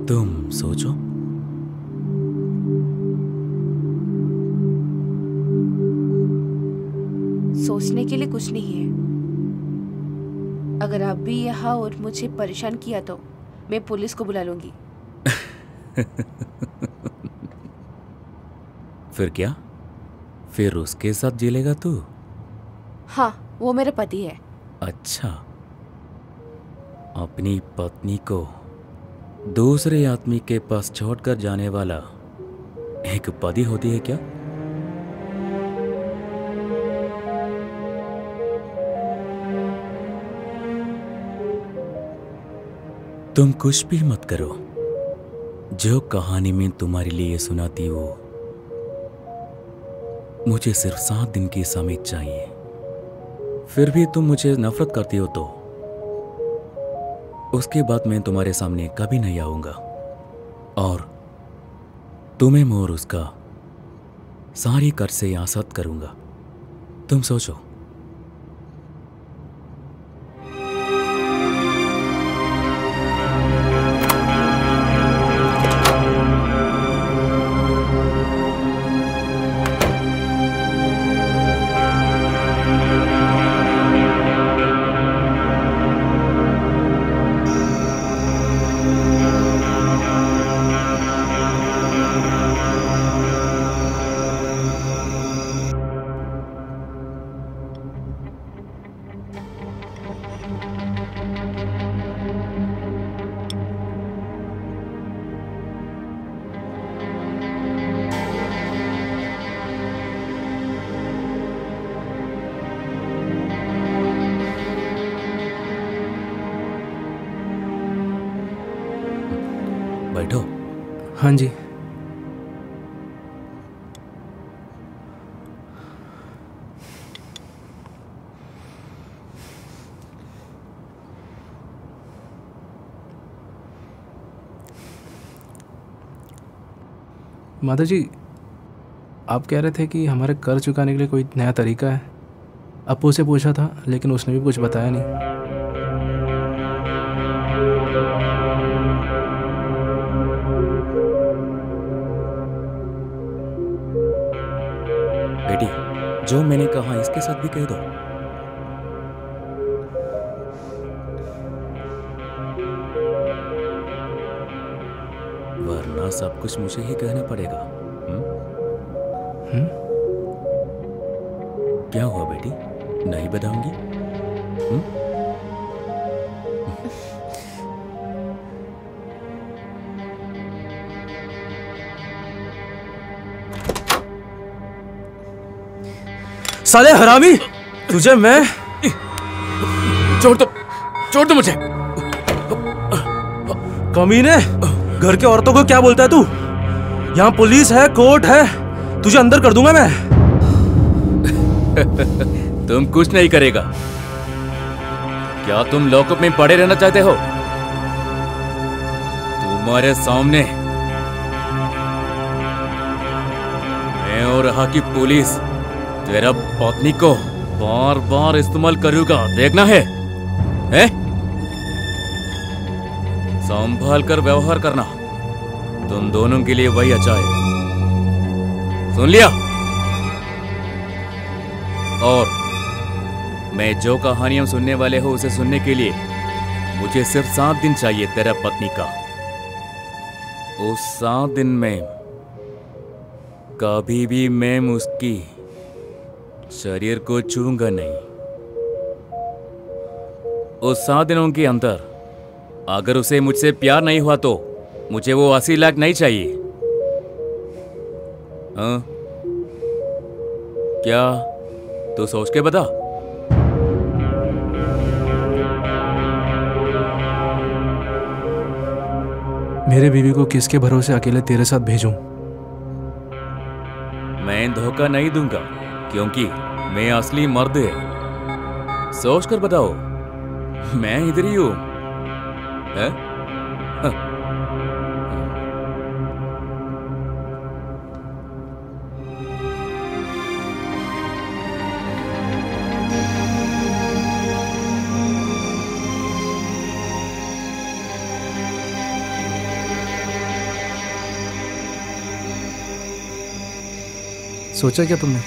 तुम सोचो। सोचने के लिए कुछ नहीं है। अगर आप भी यहाँ और मुझे परेशान किया तो मैं पुलिस को बुला लूंगी। फिर क्या? फिर उसके साथ जी लेगा तू? हाँ, वो मेरे पति है। अच्छा, अपनी पत्नी को दूसरे आदमी के पास छोड़कर जाने वाला एक पति होती है क्या? तुम कुछ भी मत करो, जो कहानी में तुम्हारे लिए सुनाती हो, मुझे सिर्फ 7 दिन की समीट चाहिए। फिर भी तुम मुझे नफरत करती हो तो उसके बाद मैं तुम्हारे सामने कभी नहीं आऊंगा और तुम्हें और उसका सारी कर्ज से आजाद करूंगा। तुम सोचो। बैठो। हाँ जी। माता जी, आप कह रहे थे कि हमारे कर्ज चुकाने के लिए कोई नया तरीका है। अप्पू से पूछा था लेकिन उसने भी कुछ बताया नहीं। बेटी, जो मैंने कहा इसके साथ भी कह दो। वरना सब कुछ मुझे ही कहना पड़ेगा। क्या हुआ बेटी, नहीं बताऊंगी? साले हरामी, तुझे मैं छोड़ दो मुझे। कमीने, घर के औरतों को क्या बोलता है तू? यहाँ पुलिस है, कोर्ट है, तुझे अंदर कर दूंगा मैं। तुम कुछ नहीं करेगा। क्या तुम लॉकअप में पड़े रहना चाहते हो? तुम्हारे सामने मैं और यहाँ की पुलिस तेरा पत्नी को बार बार इस्तेमाल करूंगा, देखना है? संभाल कर व्यवहार करना, तुम दोनों के लिए वही अच्छा है। सुन लिया? और मैं जो कहानियां सुनने वाले हो उसे सुनने के लिए मुझे सिर्फ 7 दिन चाहिए तेरा पत्नी का। उस 7 दिन में कभी भी मैं उसकी शरीर को छूऊंगा नहीं। उस 7 दिनों के अंदर अगर उसे मुझसे प्यार नहीं हुआ तो मुझे वो 80 लाख नहीं चाहिए। हाँ? क्या तू सोच के बता। मेरे बीवी को किसके भरोसे अकेले तेरे साथ भेजूं? मैं धोखा नहीं दूंगा क्योंकि मैं असली मर्द है। सोच कर बताओ, मैं इधर ही हूं। सोचा क्या तुमने?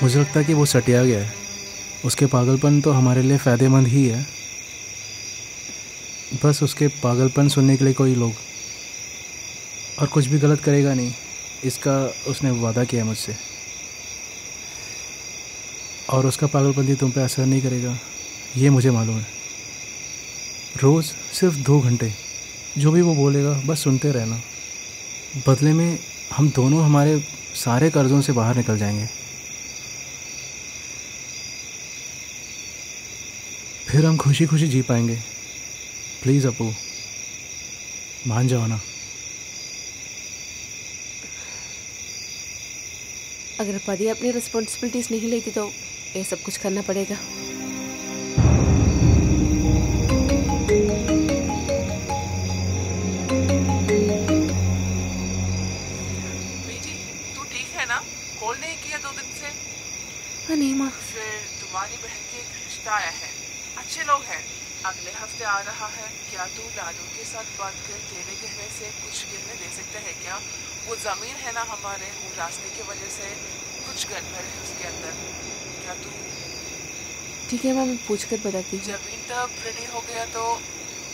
मुझे लगता है कि वो सटिया गया है। उसके पागलपन तो हमारे लिए फ़ायदेमंद ही है। बस उसके पागलपन सुनने के लिए कोई लोग और कुछ भी गलत करेगा नहीं, इसका उसने वादा किया है मुझसे। और उसका पागलपंती तुम पे असर नहीं करेगा, ये मुझे मालूम है। रोज़ सिर्फ 2 घंटे जो भी वो बोलेगा बस सुनते रहना। बदले में हम दोनों हमारे सारे कर्ज़ों से बाहर निकल जाएंगे। फिर हम खुशी खुशी जी पाएंगे। प्लीज़ अपू, मान जाओ ना। अगर पति अपनी रिस्पॉन्सिबिलिटीज नहीं लेती तो ये सब कुछ करना पड़ेगा। बेटी, तू ठीक है ना? कॉल नहीं किया 2 दिन से। हाँ नहीं माँ। फिर तुम्हारी बहन के एक रिश्ता आया है, अच्छे लोग हैं, अगले हफ्ते आ रहा है। क्या तू लालू के साथ बात कर तेरे गहने से कुछ गिरने दे सकते हैं क्या? वो जमीन है ना हमारे, वो रास्ते की वजह से कुछ गड़बड़ है उसके अंदर। क्या तू? ठीक है माँ, मैं पूछ कर बताती हूँ। जमीन तब रेडी हो गया तो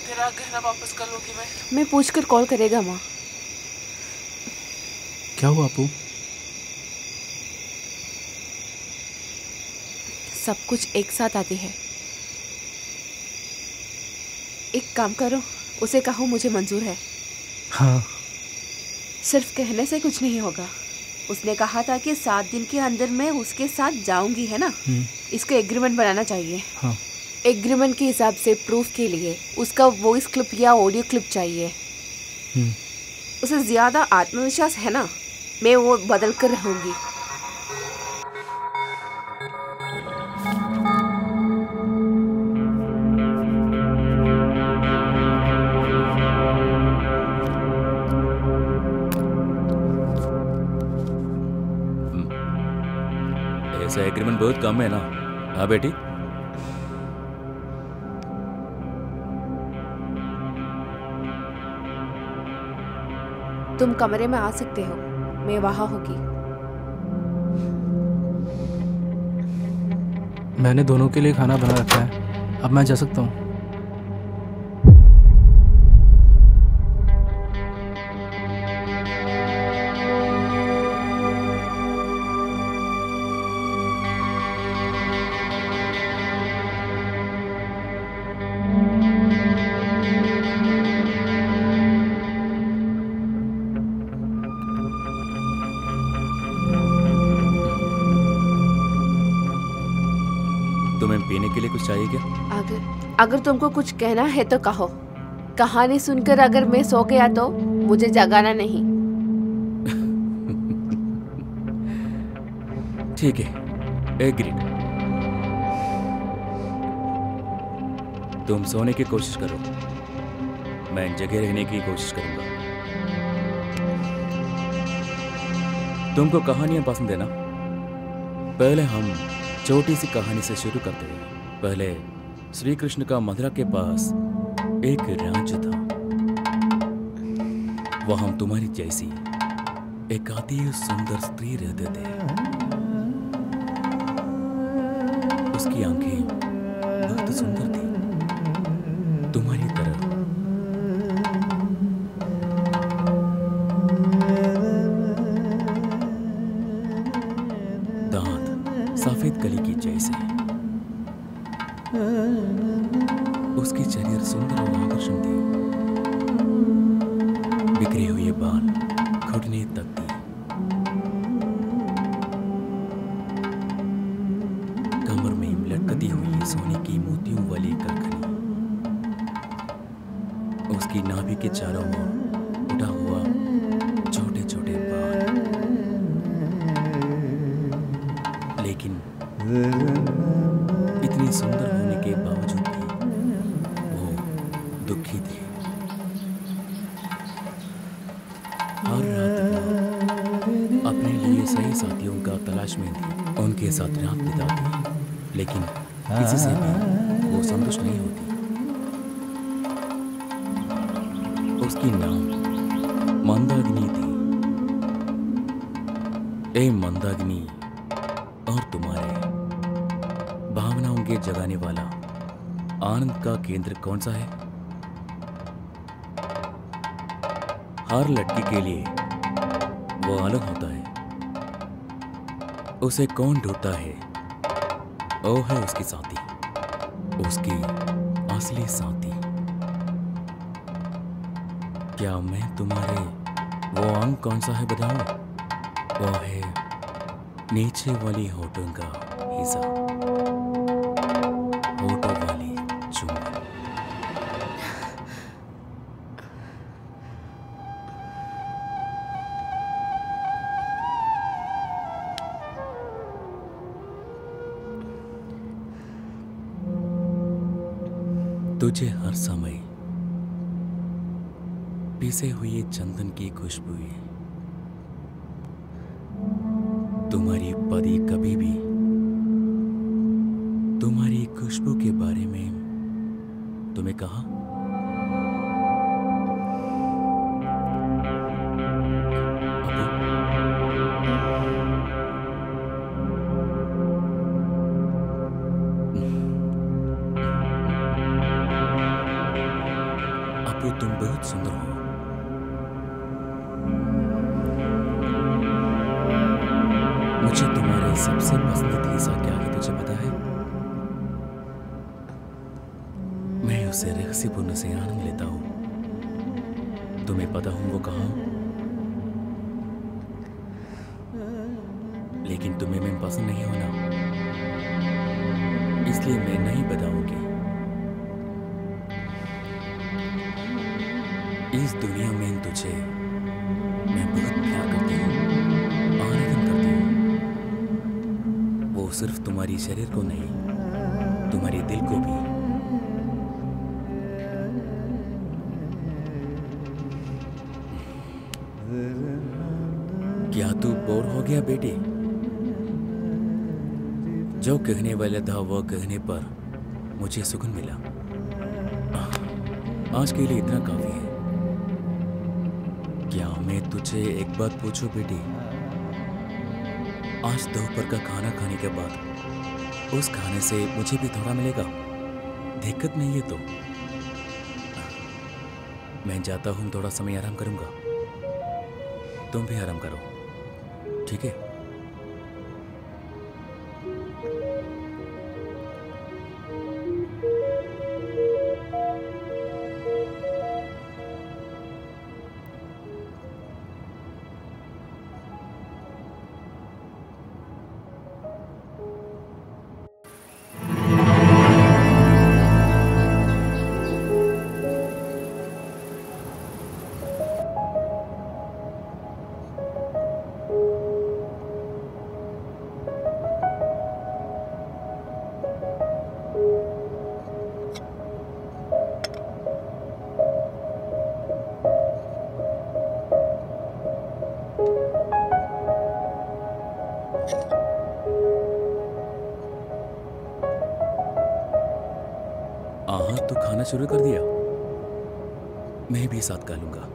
तेरा गहना वापस कर लूँगी मैं पूछ कर कॉल करेगा माँ। क्या हुआ अपू? सब कुछ एक साथ आती है। एक काम करो, उसे कहो मुझे मंजूर है। हाँ। सिर्फ कहने से कुछ नहीं होगा। उसने कहा था कि 7 दिन के अंदर मैं उसके साथ जाऊंगी, है ना? इसका एग्रीमेंट बनाना चाहिए। हाँ। एग्रीमेंट के हिसाब से प्रूफ के लिए उसका वॉइस क्लिप या ऑडियो क्लिप चाहिए। उसे ज़्यादा आत्मविश्वास है ना, मैं वो बदल कर रहूँगी। ऐसा एग्रीमेंट बहुत कम है ना? हाँ बेटी। तुम कमरे में आ सकते हो, मैं वहां होगी। मैंने दोनों के लिए खाना बना रखा है, अब मैं जा सकता हूँ। तुम्हें पीने के लिए कुछ चाहिए क्या? अगर तुमको कुछ कहना है तो कहो। कहानी सुनकर अगर मैं सो गया तो मुझे जगाना नहीं। ठीक है, एग्रीड। तुम सोने की कोशिश करो, मैं जगह रहने की कोशिश करूंगा। तुमको कहानियां पसंद है ना? पहले हम छोटी सी कहानी से शुरू करते हैं। पहले श्री कृष्ण का मथुरा के पास एक राज्य था। वहां तुम्हारी जैसी एक अति सुंदर स्त्री रहते थे। उसकी आंखें बहुत सुंदर थी, तुम्हारी तरह। दांत सफेद कली की जैसे। उसकी शरीर सुंदर और आकर्षण थी। बिखरे हुए बाल घुटने तक थी। कमर में लटकती हुई सोने की मोतियों वाली कलखनी। उसकी नाभि के चारों ओर उठा हुआ छोटे छोटे बाल। लेकिन इतनी सुंदर होने के बावजूद भी वो दुखी थी। हर रात वो अपने लिए सही साथियों का तलाश में थी, उनके साथ रात बिताती, लेकिन किसी से भी वो संतुष्ट नहीं होती। उसकी नाम मंदाकिनी थी। ए मंदाकिनी, और तुम्हारे भावनाओं के जगाने वाला आनंद का केंद्र कौन सा है? हर लड़की के लिए वो अलग होता है। उसे कौन ढूंढता है वो है उसकी साथी, उसकी असली साथी। क्या मैं तुम्हारे वो अंग कौन सा है बताऊं? वो है नीचे वाली होठों का हिस्सा, होठों वाली चुम्बन। तुझे हर समय पिसे हुए चंदन की खुशबू है। तुम्हारी पति कभी भी तुम्हारी खुशबू के बारे में तुम्हें कहा? अपू तुम बहुत सुंदर हो। मुझे तुम्हारे सबसे पसंदीदा हिस्सा क्या है तुझे पता है? मैं उसे रहस्यपूर्ण से आनंद लेता हूं। तुम्हें पता हूं वो कहाँ हूं? लेकिन तुम्हें मैं पसंद नहीं होना, इसलिए मैं नहीं बताऊंगी। इस दुनिया में तुझे मैं बहुत प्यार करती हूँ, आराधन करती हूँ। वो सिर्फ तुम्हारी शरीर को नहीं, तुम्हारे दिल को भी। क्या तू बोर हो गया बेटी? जो कहने वाला था वो कहने पर मुझे सुकून मिला। आज के लिए इतना काफी है। क्या मैं तुझे एक बात पूछूं बेटी? आज दोपहर का खाना खाने के बाद उस खाने से मुझे भी थोड़ा मिलेगा? दिक्कत नहीं है तो? मैं जाता हूं, थोड़ा समय आराम करूंगा। तुम भी आराम करो, ठीक है? तो खाना शुरू कर दिया? मैं भी साथ खा लूंगा।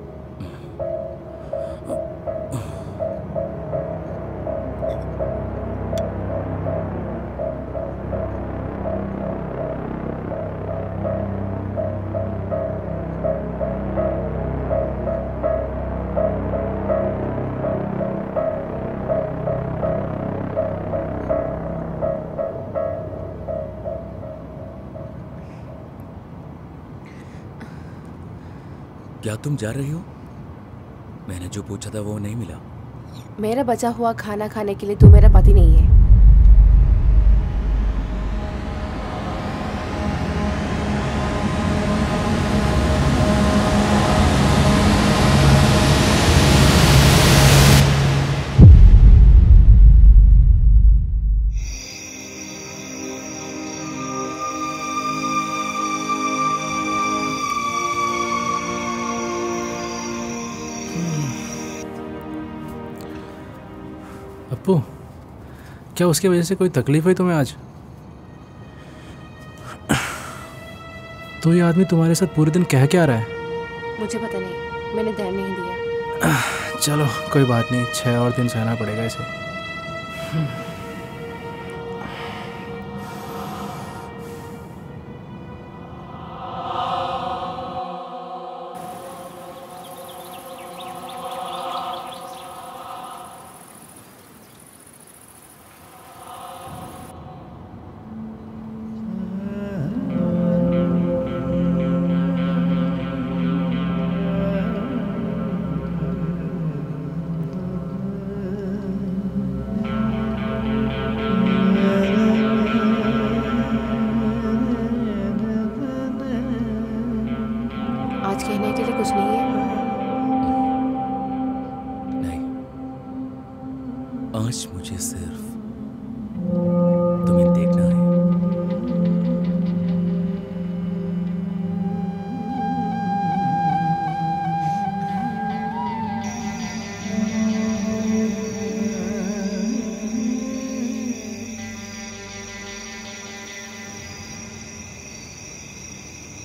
क्या तुम जा रही हो? मैंने जो पूछा था वो नहीं मिला। मेरा बचा हुआ खाना खाने के लिए तू मेरा पति नहीं है। अप्पू, क्या उसकी वजह से कोई तकलीफ हुई तुम्हें आज? तो ये आदमी तुम्हारे साथ पूरे दिन कह क्या रहा है? मुझे पता नहीं, मैंने ध्यान नहीं दिया। चलो कोई बात नहीं, 6 और दिन सहना पड़ेगा इसे। आज मुझे सिर्फ तुम्हें देखना है।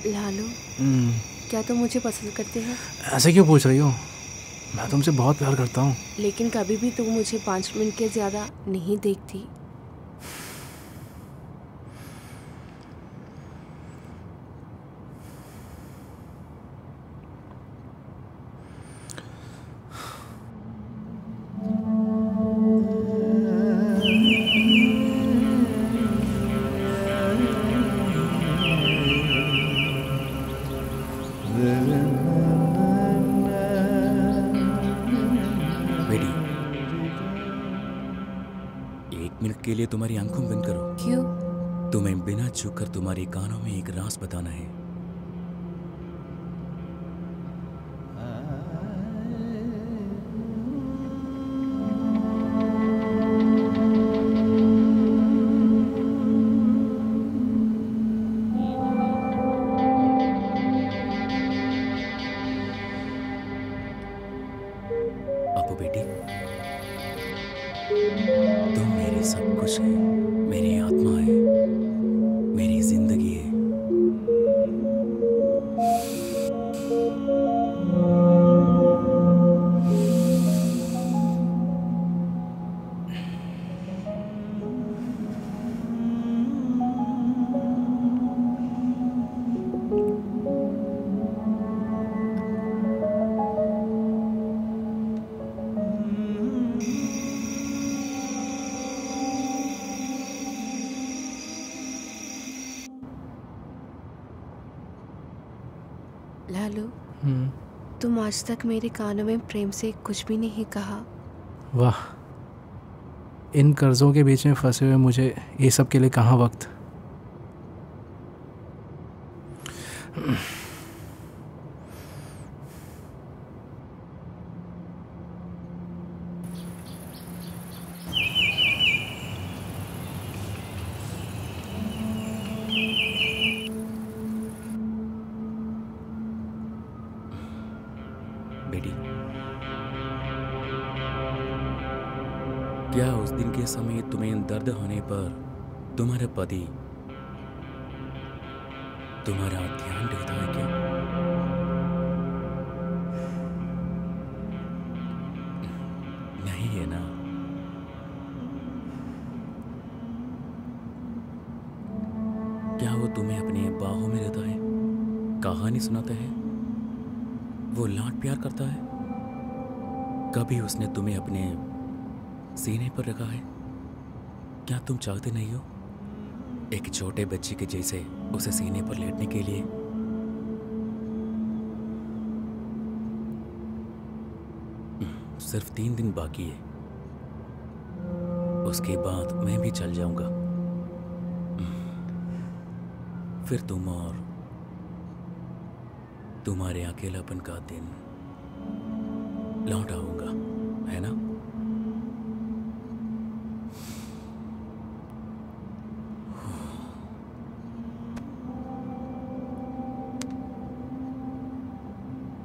लालू, क्या तुम मुझे पसंद करते हो? ऐसे क्यों पूछ रही हो? मैं तुमसे बहुत प्यार करता हूँ। लेकिन कभी भी तुम मुझे 5 मिनट के ज़्यादा नहीं देखती। बेटी, 1 मिनट के लिए तुम्हारी आंखों बंद करो। क्यों? तुम्हें बिना झुक कर तुम्हारे कानों में एक राज बताना है। अपू बेटी, तुम मेरे सब कुछ है, मेरी आत्मा है, मेरी जिंदगी है। लालू, तुम आज तक मेरे कानों में प्रेम से कुछ भी नहीं कहा। वाह, इन कर्जों के बीच में फंसे हुए मुझे ये सब के लिए कहाँ वक्त। बेटी, क्या उस दिन के समय तुम्हें दर्द होने पर तुम्हारा पति तुम्हारा ध्यान रखता है क्या? नहीं है ना? क्या वो तुम्हें अपने बाहों में रहता है, कहानी सुनाता है, वो लाड प्यार करता है? कभी उसने तुम्हें अपने सीने पर रखा है? क्या तुम चाहते नहीं हो एक छोटे बच्चे के जैसे उसे सीने पर लेटने के लिए? सिर्फ 3 दिन बाकी है, उसके बाद मैं भी चल जाऊंगा। फिर तुम और तुम्हारे अकेलापन का दिन लौट आऊंगा, है ना?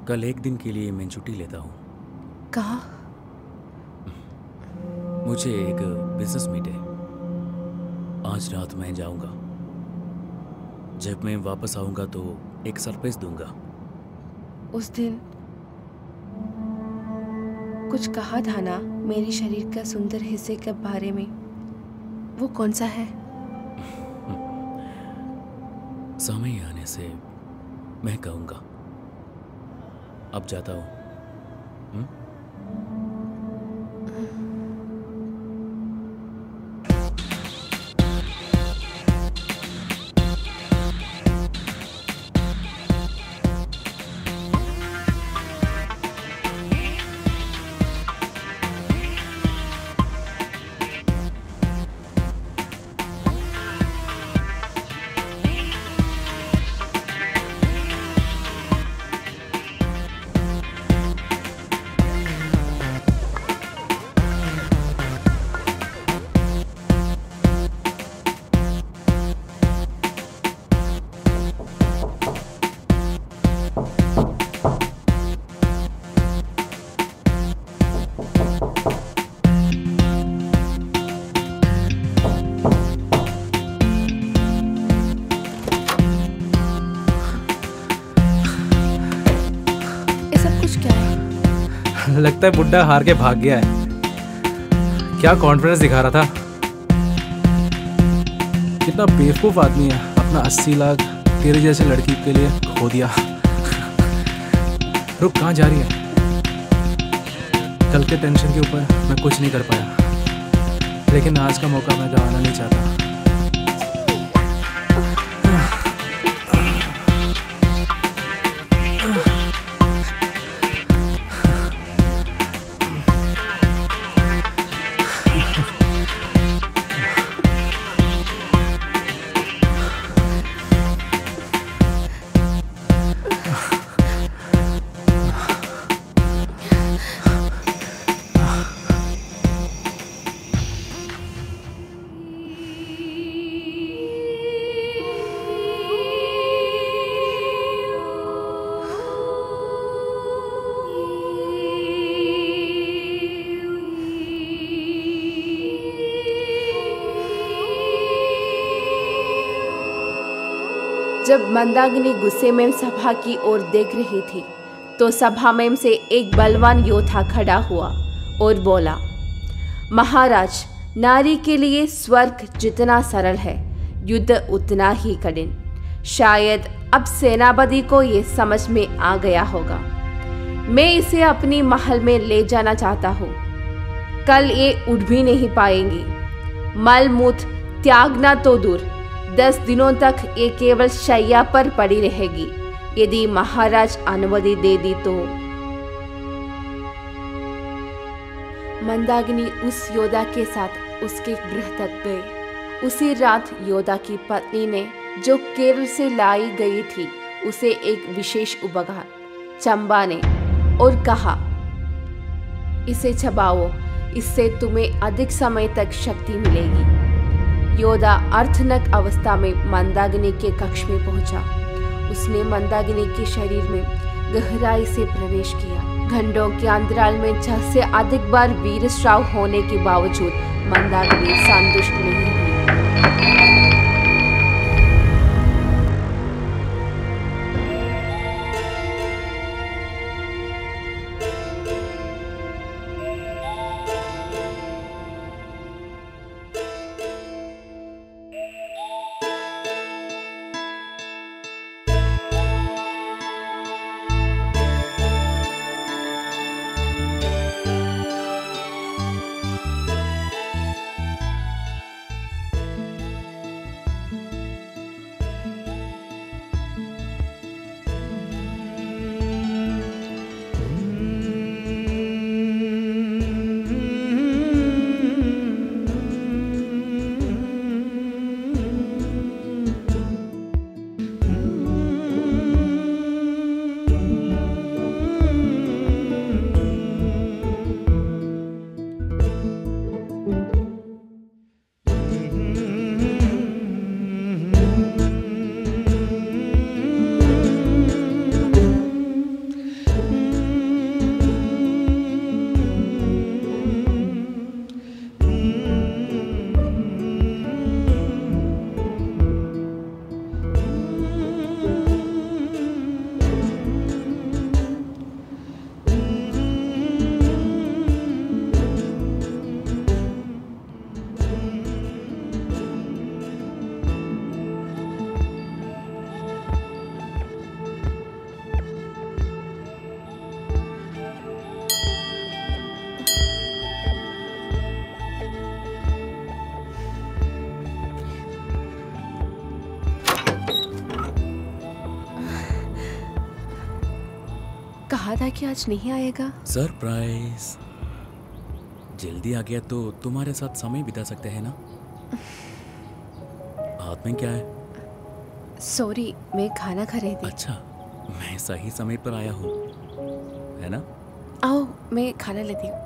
कल 1 दिन के लिए मैं छुट्टी लेता हूँ। कहाँ? मुझे एक बिजनेस मीट है, आज रात मैं जाऊंगा। जब मैं वापस आऊंगा तो एक सरप्राइज दूंगा। उस दिन कुछ कहा था ना मेरे शरीर का सुंदर हिस्से के बारे में, वो कौन सा है? समय आने से मैं कहूंगा। अब जाता हूँ। लगता है बुड्ढा हार के भाग गया है। क्या कॉन्फिडेंस दिखा रहा था। कितना बेवकूफ आदमी है, अपना 80 लाख तेरे जैसे लड़की के लिए खो दिया। रुक, कहाँ जा रही है? कल के टेंशन के ऊपर मैं कुछ नहीं कर पाया, लेकिन आज का मौका मैं गंवाना नहीं चाहता। जब मंदाकिनी गुस्से में सभा की ओर देख रही थी तो सभा में से एक बलवान योद्धा खड़ा हुआ और बोला, महाराज, नारी के लिए स्वर्ग जितना सरल है, युद्ध उतना ही कठिन। शायद अब सेनापति को ये समझ में आ गया होगा। मैं इसे अपनी महल में ले जाना चाहता हूँ। कल ये उठ भी नहीं पाएंगी। मलमूत्र त्यागना तो दूर, 10 दिनों तक ये केवल शैया पर पड़ी रहेगी। यदि महाराज अनुमति दे दी तो। मंदाकिनी उस योद्धा के साथ उसके गृह तक गए। उसी रात योद्धा की पत्नी ने, जो केरल से लाई गई थी, उसे एक विशेष उपहार चंबा ने और कहा, इसे चबाओ, इससे तुम्हें अधिक समय तक शक्ति मिलेगी। योद्धा अर्थनक अवस्था में मंदाकिनी के कक्ष में पहुंचा। उसने मंदाकिनी के शरीर में गहराई से प्रवेश किया। घंटों के अंतराल में 6 से अधिक बार वीरस्राव होने के बावजूद मंदाकिनी संतुष्ट नहीं हुई। कहा था कि आज नहीं आएगा। सरप्राइज। जल्दी आ गया तो तुम्हारे साथ समय बिता सकते हैं ना। हाथ में क्या है? सॉरी, मैं खाना खरीदी। अच्छा, मैं सही समय पर आया हूँ, है ना? आओ, मैं खाना लेती हूँ।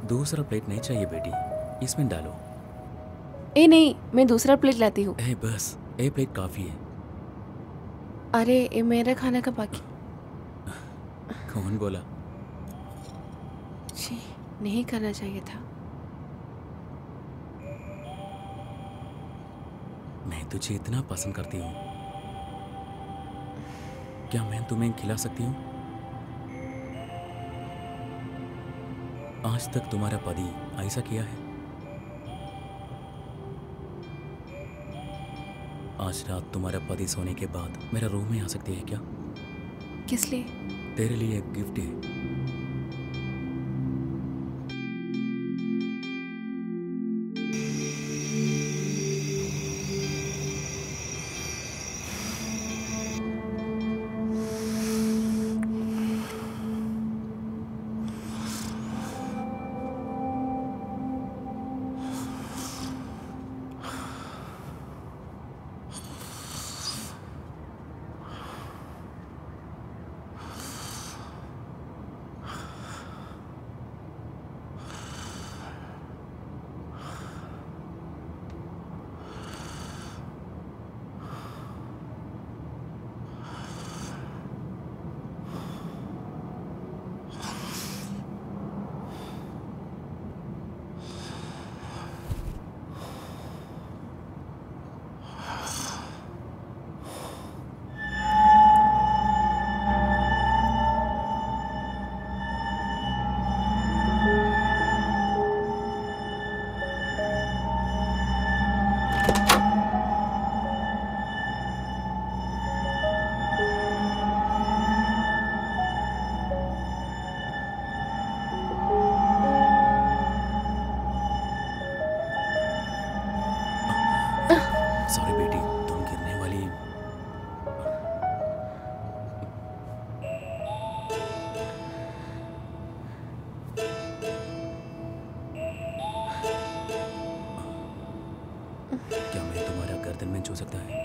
दूसरा प्लेट नहीं चाहिए बेटी, इसमें डालो। ए नहीं, मैं दूसरा प्लेट लाती हूँ। बस एक प्लेट काफी है। अरे ये मेरा खाना का बाकी। कौन बोला? जी, नहीं करना चाहिए था। मैं तुझे इतना पसंद करती हूँ क्या मैं तुम्हें खिला सकती हूँ? आज तक तुम्हारा पति ऐसा किया है? आज रात तुम्हारा पति सोने के बाद मेरा रूम में आ सकती है क्या? किस लिए? तेरे लिए एक गिफ्ट है। सॉरी बेटी, तुम गिरने वाली। क्या मैं तुम्हारा गर्दन में छू सकता है?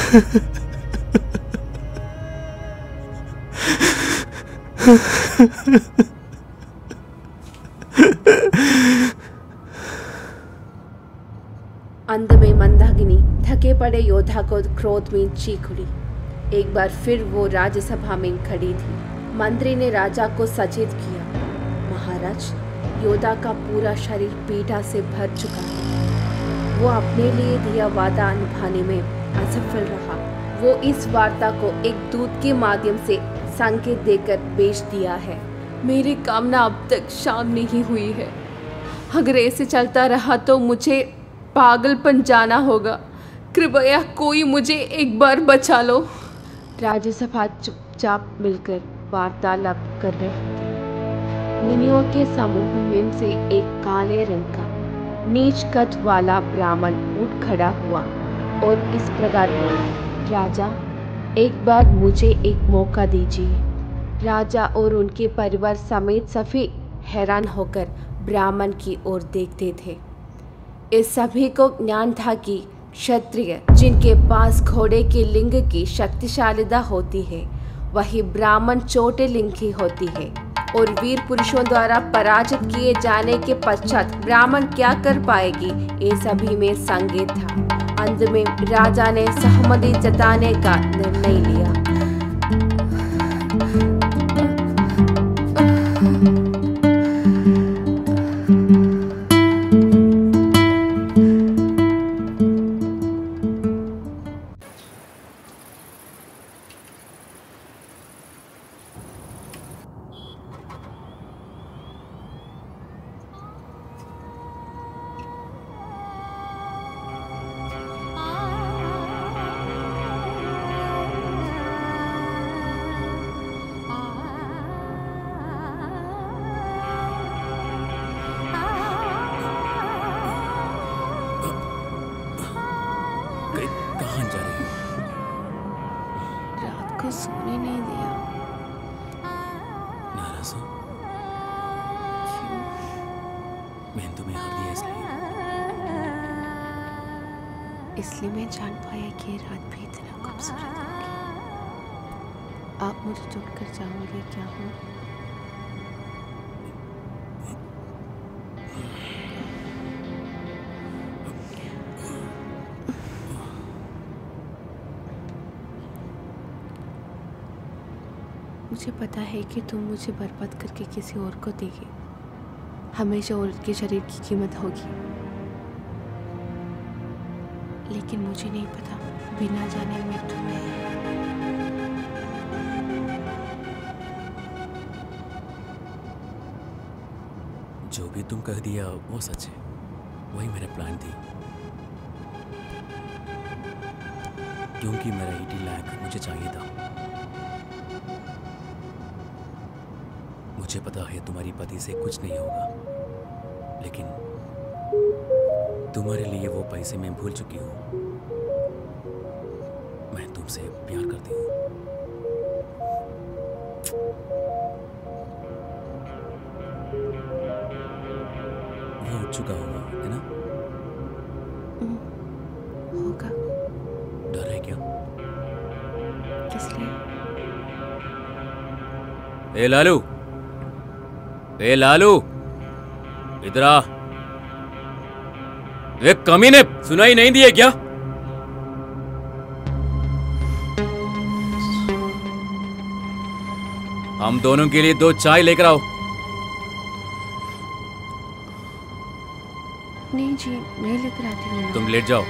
अंत में मंदाकिनी थके पड़े योद्धा को क्रोध में चीख उठी। एक बार फिर वो राज्यसभा में खड़ी थी। मंत्री ने राजा को सचेत किया, महाराज, योद्धा का पूरा शरीर पीड़ा से भर चुका है। वो अपने लिए दिया वादा निभाने में असफल रहा। वो इस वार्ता को एक दूत के माध्यम से संकेत देकर भेज दिया है। मेरी कामना अब तक शाम नहीं हुई है। अगर ऐसे चलता रहा तो मुझे पागलपन जाना होगा। कृपया कोई मुझे एक बार बचा लो। राज्यसभा चुपचाप मिलकर वार्तालाप कर रहे थे। मुनियों के समूह में से एक काले रंग का नीच कद वाला ब्राह्मण उठ खड़ा हुआ और इस प्रकार बोला, राजा, एक बार मुझे एक मौका दीजिए। राजा और उनके परिवार समेत सभी हैरान होकर ब्राह्मण की ओर देखते थे। इस सभी को ज्ञान था कि क्षत्रिय जिनके पास घोड़े के लिंग की शक्तिशालिता होती है, वही ब्राह्मण छोटे लिंग की होती है, और वीर पुरुषों द्वारा पराजित किए जाने के पश्चात ब्राह्मण क्या कर पाएगी, ये सभी में संकेत था। अंत में राजा ने सहमति जताने का निर्णय लिया। सोने नहीं दिया। नाराज हो? क्यों? मैंने तुम्हें हार दिया इसलिए मैं जान पाया कि ये रात भी इतना खूबसूरत होगी। आप मुझे छोड़कर जाओगे क्या? हो मुझे पता है कि तुम मुझे बर्बाद करके किसी और को देगी। हमेशा औरत के शरीर की कीमत होगी, लेकिन मुझे नहीं पता बिना जाने मैं तुम्हें जो भी तुम कह दिया वो सच है। वही मेरा प्लान थी, क्योंकि मेरा ईटी लायक मुझे चाहिए था। मुझे पता है तुम्हारी पति से कुछ नहीं होगा, लेकिन तुम्हारे लिए वो पैसे मैं भूल चुकी हूँ। मैं तुमसे प्यार करती हूँ। वो उठ चुका होगा, है ना? होगा। डर है क्या? किस लिए? ए लालू, ए लालू, इधर आ। एक कमीने, सुनाई नहीं दिए क्या? हम दोनों के लिए 2 चाय लेकर आओ। नहीं जी, मैं लेकर आती हूँ। तुम लेट जाओ,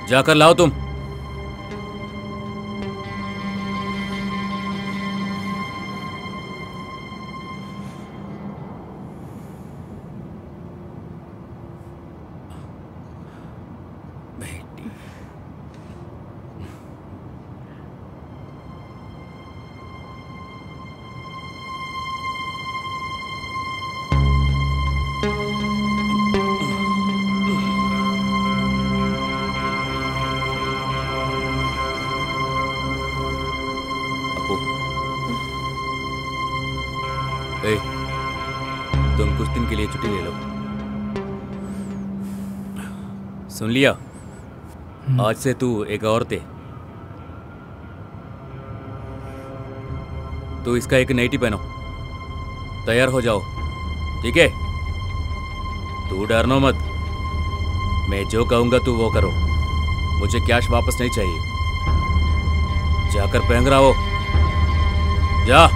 जाकर लाओ तुम। तुम कुछ दिन के लिए छुट्टी ले लो। सुन लिया? आज से तू एक औरत है। तू इसका एक नाइटी पहनो, तैयार हो जाओ, ठीक है? तू डरना मत, मैं जो कहूंगा तू वो करो। मुझे कैश वापस नहीं चाहिए। जाकर पहन रहा हो, जा।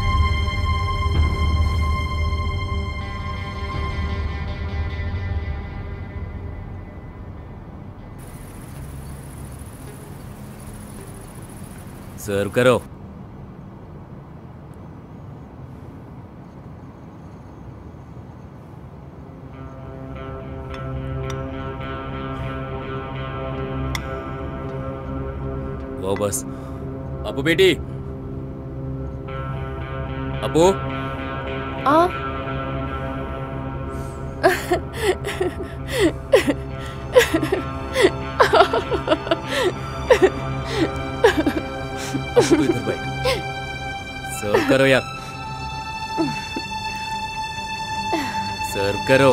सर्व करो। वो बस। अबू बेटी, अबू। अबू इधर बैठ। सर्व करो यार, सर्व करो।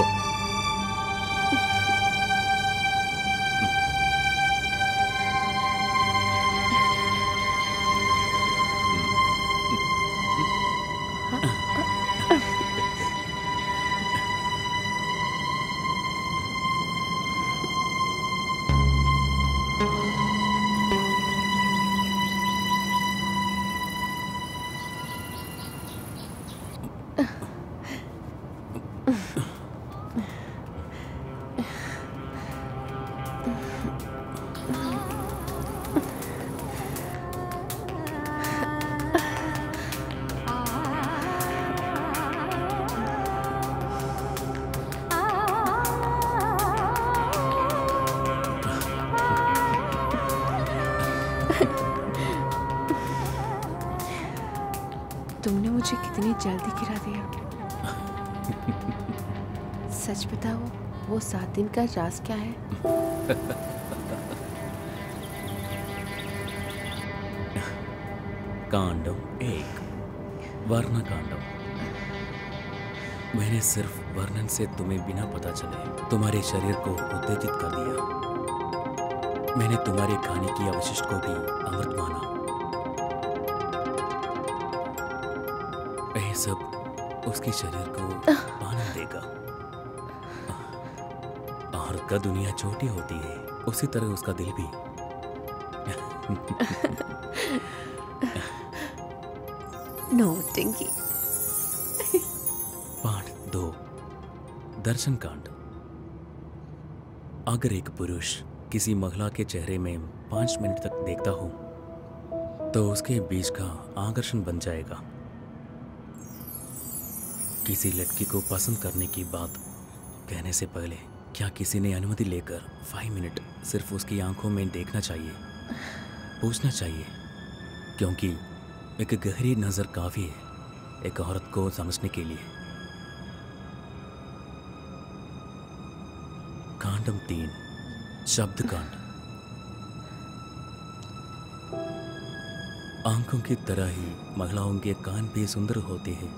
तुमने मुझे कितनी जल्दी गिरा दिया। सच बताओ, वो 7 दिन का राज क्या है? कांडम 1, वर्ण कांडम। मैंने सिर्फ वर्णन से तुम्हें बिना पता चले तुम्हारे शरीर को उत्तेजित कर दिया। मैंने तुम्हारे खाने की अवशिष्ट को भी अमृत माना। यह सब उसके शरीर को आनंद देगा। औरत का दुनिया छोटी होती है, उसी तरह उसका दिल भी। नौटंकी। पाठ 2, दर्शन कांड। अगर एक पुरुष किसी महिला के चेहरे में 5 मिनट तक देखता हो तो उसके बीच का आकर्षण बन जाएगा। किसी लड़की को पसंद करने की बात कहने से पहले क्या किसी ने अनुमति लेकर 5 मिनट सिर्फ उसकी आंखों में देखना चाहिए, पूछना चाहिए? क्योंकि एक गहरी नजर काफी है एक औरत को समझने के लिए। कांडम 3, शब्द कांड। आंखों की तरह ही महिलाओं के कान भी सुंदर होते हैं,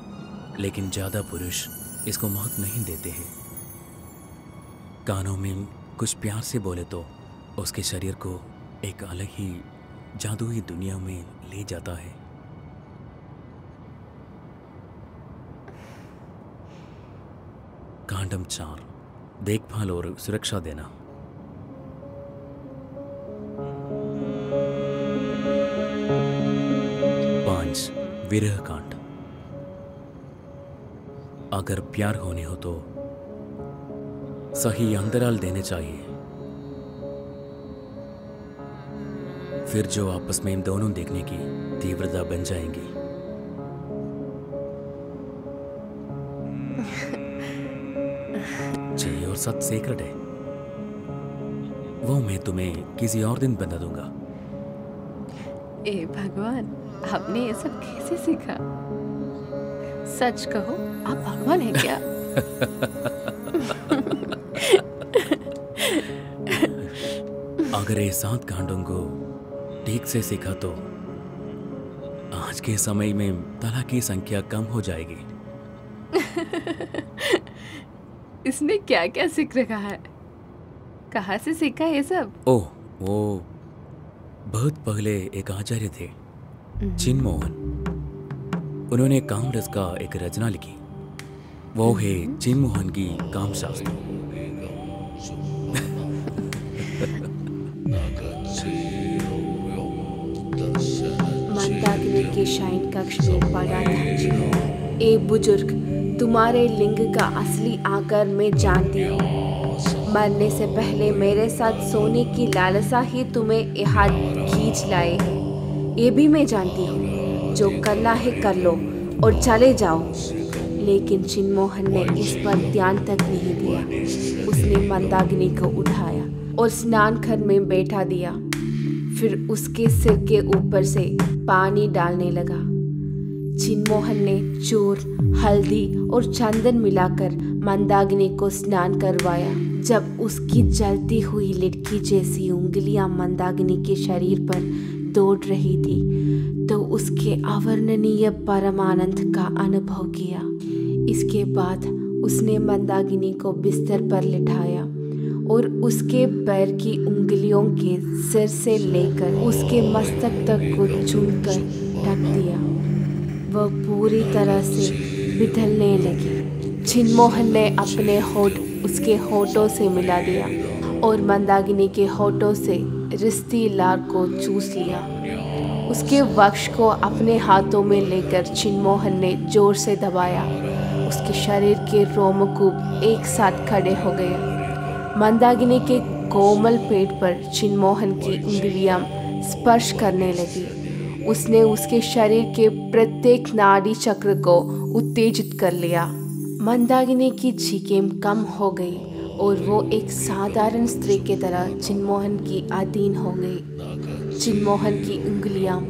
लेकिन ज्यादा पुरुष इसको महत्व नहीं देते हैं। कानों में कुछ प्यार से बोले तो उसके शरीर को एक अलग ही जादुई दुनिया में ले जाता है। कांडम 4, देखभाल और सुरक्षा देना। विरह कांड। अगर प्यार होने हो तो सही अंतराल देने चाहिए, फिर जो आपस में इन दोनों देखने की तीव्रता बन जाएंगी। चाहिए और सच सीक्रेट है, वो मैं तुम्हें किसी और दिन बता दूंगा। ए भगवान, आपने ये सब कैसे सीखा? सच कहो, आप भगवान हैं क्या? अगर ये 7 कांडों को ठीक से सीखा तो आज के समय में तलाक की संख्या कम हो जाएगी। इसने क्या क्या सीख रखा है? कहाँ से सीखा ये सब? ओह, वो बहुत पहले एक आचार्य थे, चिन्मोहन। उन्होंने कामरस का एक रचना लिखी, वो है चिन्मोहन की कामशास्त्र। मंदाकिनी के शयन कक्ष में पड़ा था। ए बुजुर्ग, तुम्हारे लिंग का असली आकार मैं जानती हूँ। मरने से पहले मेरे साथ सोने की लालसा ही तुम्हें यहाँ खींच लाए है, ये भी मैं जानती हूँ। जो करना है कर लो और चले जाओ। लेकिन चिन्मोहन ने इस पर ध्यान तक नहीं दिया। उसने मंदाकिनी को उठाया और स्नान घर में बैठा दिया, फिर उसके सिर के ऊपर से पानी डालने लगा। चिन्मोहन ने चूर, हल्दी और चंदन मिलाकर मंदाकिनी को स्नान करवाया। जब उसकी जलती हुई लड़की जैसी उंगलियां मंदाकिनी के शरीर पर दौड़ रही थी तो उसके अवर्णनीय परमानंद का अनुभव किया। इसके बाद उसने मंदाकिनी को बिस्तर पर लिटाया और उसके पैर की उंगलियों के सिर से लेकर उसके मस्तक तक को चूमकर ढक दिया। वह पूरी तरह से बिथलने लगी। चिन्मोहन ने अपने होठ उसके होठों से मिला दिया और मंदाकिनी के होठों से रिश्ती लार को चूस लिया। उसके वक्ष को अपने हाथों में लेकर चिन्मोहन ने जोर से दबाया। उसके शरीर के रोमकूप एक साथ खड़े हो गए। मंदाकिनी के कोमल पेट पर चिन्मोहन की उंगलियां स्पर्श करने लगी। उसने उसके शरीर के प्रत्येक नाड़ी चक्र को उत्तेजित कर लिया। मंदाकिनी की चीखें कम हो गई और वो एक साधारण स्त्री की तरह चिन्मोहन की अधीन हो गई। चिन्मोहन की उंगलियां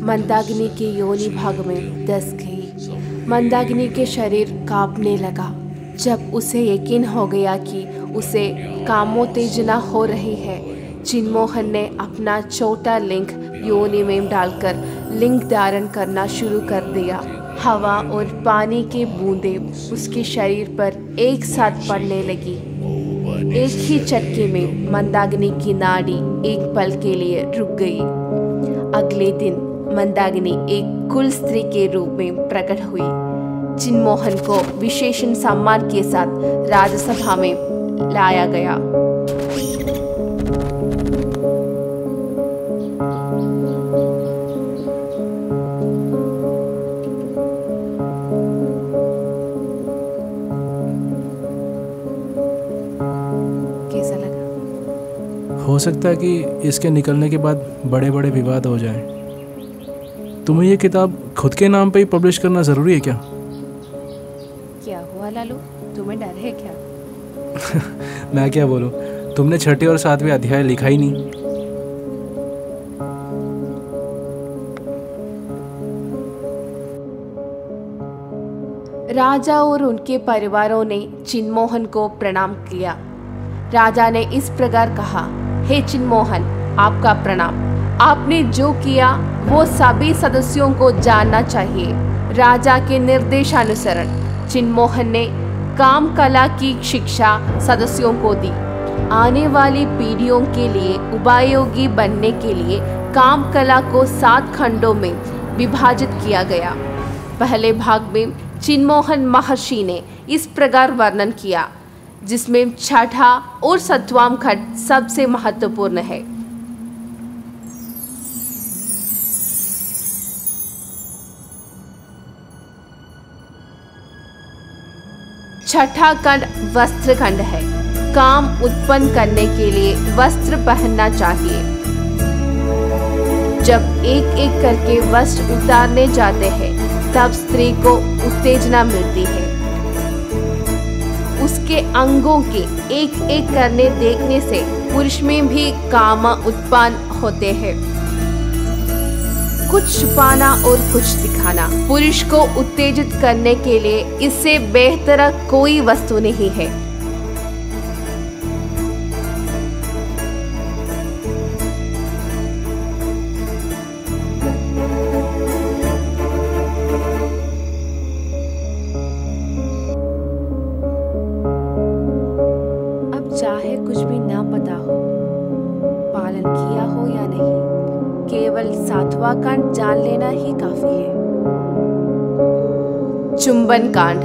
मंदाकिनी के योनि भाग में दस गई। मंदाकिनी के शरीर कांपने लगा। जब उसे यकीन हो गया कि उसे कामोत्तेजना हो रही है, चिन्मोहन ने अपना छोटा लिंग योनि में डालकर लिंग धारण करना शुरू कर दिया। हवा और पानी की बूंदें उसके शरीर पर एक साथ पड़ने लगी। एक ही झटके में मंदाकिनी की नाड़ी एक पल के लिए रुक गई। अगले दिन मंदाकिनी एक कुल स्त्री के रूप में प्रकट हुई। चिन्मोहन को विशेषण सम्मान के साथ राजसभा में लाया गया। कैसा लगा? हो सकता है कि इसके निकलने के बाद बड़े बड़े विवाद हो जाएं। तुम्हें ये किताब खुद के नाम पे ही पब्लिश करना ज़रूरी है क्या? क्या हुआ लालू, तुम्हें डर है क्या? मैं क्या बोलूँ, तुमने 6ठे और 7वें अध्याय लिखा ही नहीं। राजा और उनके परिवारों ने चिन्मोहन को प्रणाम किया। राजा ने इस प्रकार कहा, हे चिन्मोहन, आपका प्रणाम। आपने जो किया वो सभी सदस्यों को जानना चाहिए। राजा के निर्देशानुसार चिन्मोहन ने काम कला की शिक्षा सदस्यों को दी। आने वाली पीढ़ियों के लिए उपयोगी बनने के लिए काम कला को 7 खंडों में विभाजित किया गया। पहले भाग में चिन्मोहन महर्षि ने इस प्रकार वर्णन किया, जिसमें 6ठा और 7वां खंड सबसे महत्वपूर्ण है। छठा खंड वस्त्र खंड है। काम उत्पन्न करने के लिए वस्त्र पहनना चाहिए। जब एक एक करके वस्त्र उतारने जाते हैं तब स्त्री को उत्तेजना मिलती है। उसके अंगों के एक एक करने देखने से पुरुष में भी काम उत्पन्न होते हैं। कुछ छुपाना और कुछ दिखाना पुरुष को उत्तेजित करने के लिए इससे बेहतर कोई वस्तु नहीं है। अब चाहे कुछ भी ना पता हो, पालन किया हो या नहीं, केवल 7वां कांड जान लेना ही काफी है। चुंबन कांड।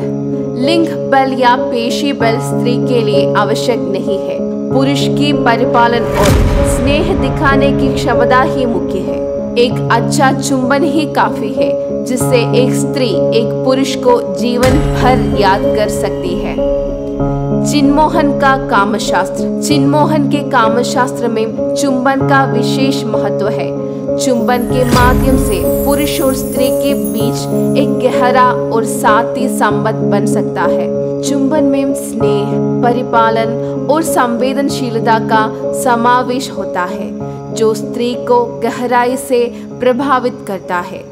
लिंग बल या पेशी बल स्त्री के लिए आवश्यक नहीं है। पुरुष की परिपालन और स्नेह दिखाने की क्षमता ही मुख्य है। एक अच्छा चुंबन ही काफी है जिससे एक स्त्री एक पुरुष को जीवन भर याद कर सकती है। चिन्मोहन का कामशास्त्र। चिन्मोहन के कामशास्त्र में चुंबन का विशेष महत्व है। चुंबन के माध्यम से पुरुष और स्त्री के बीच एक गहरा और साथी संबंध बन सकता है। चुंबन में स्नेह, परिपालन और संवेदनशीलता का समावेश होता है जो स्त्री को गहराई से प्रभावित करता है।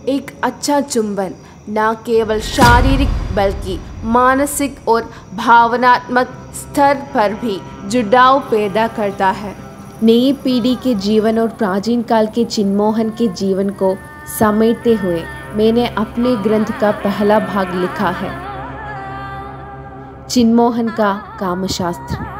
एक अच्छा चुंबन न केवल शारीरिक बल्कि मानसिक और भावनात्मक स्तर पर भी जुड़ाव पैदा करता है। नई पीढ़ी के जीवन और प्राचीन काल के चिन्मोहन के जीवन को समेटते हुए मैंने अपने ग्रंथ का पहला भाग लिखा है, चिन्मोहन का कामशास्त्र।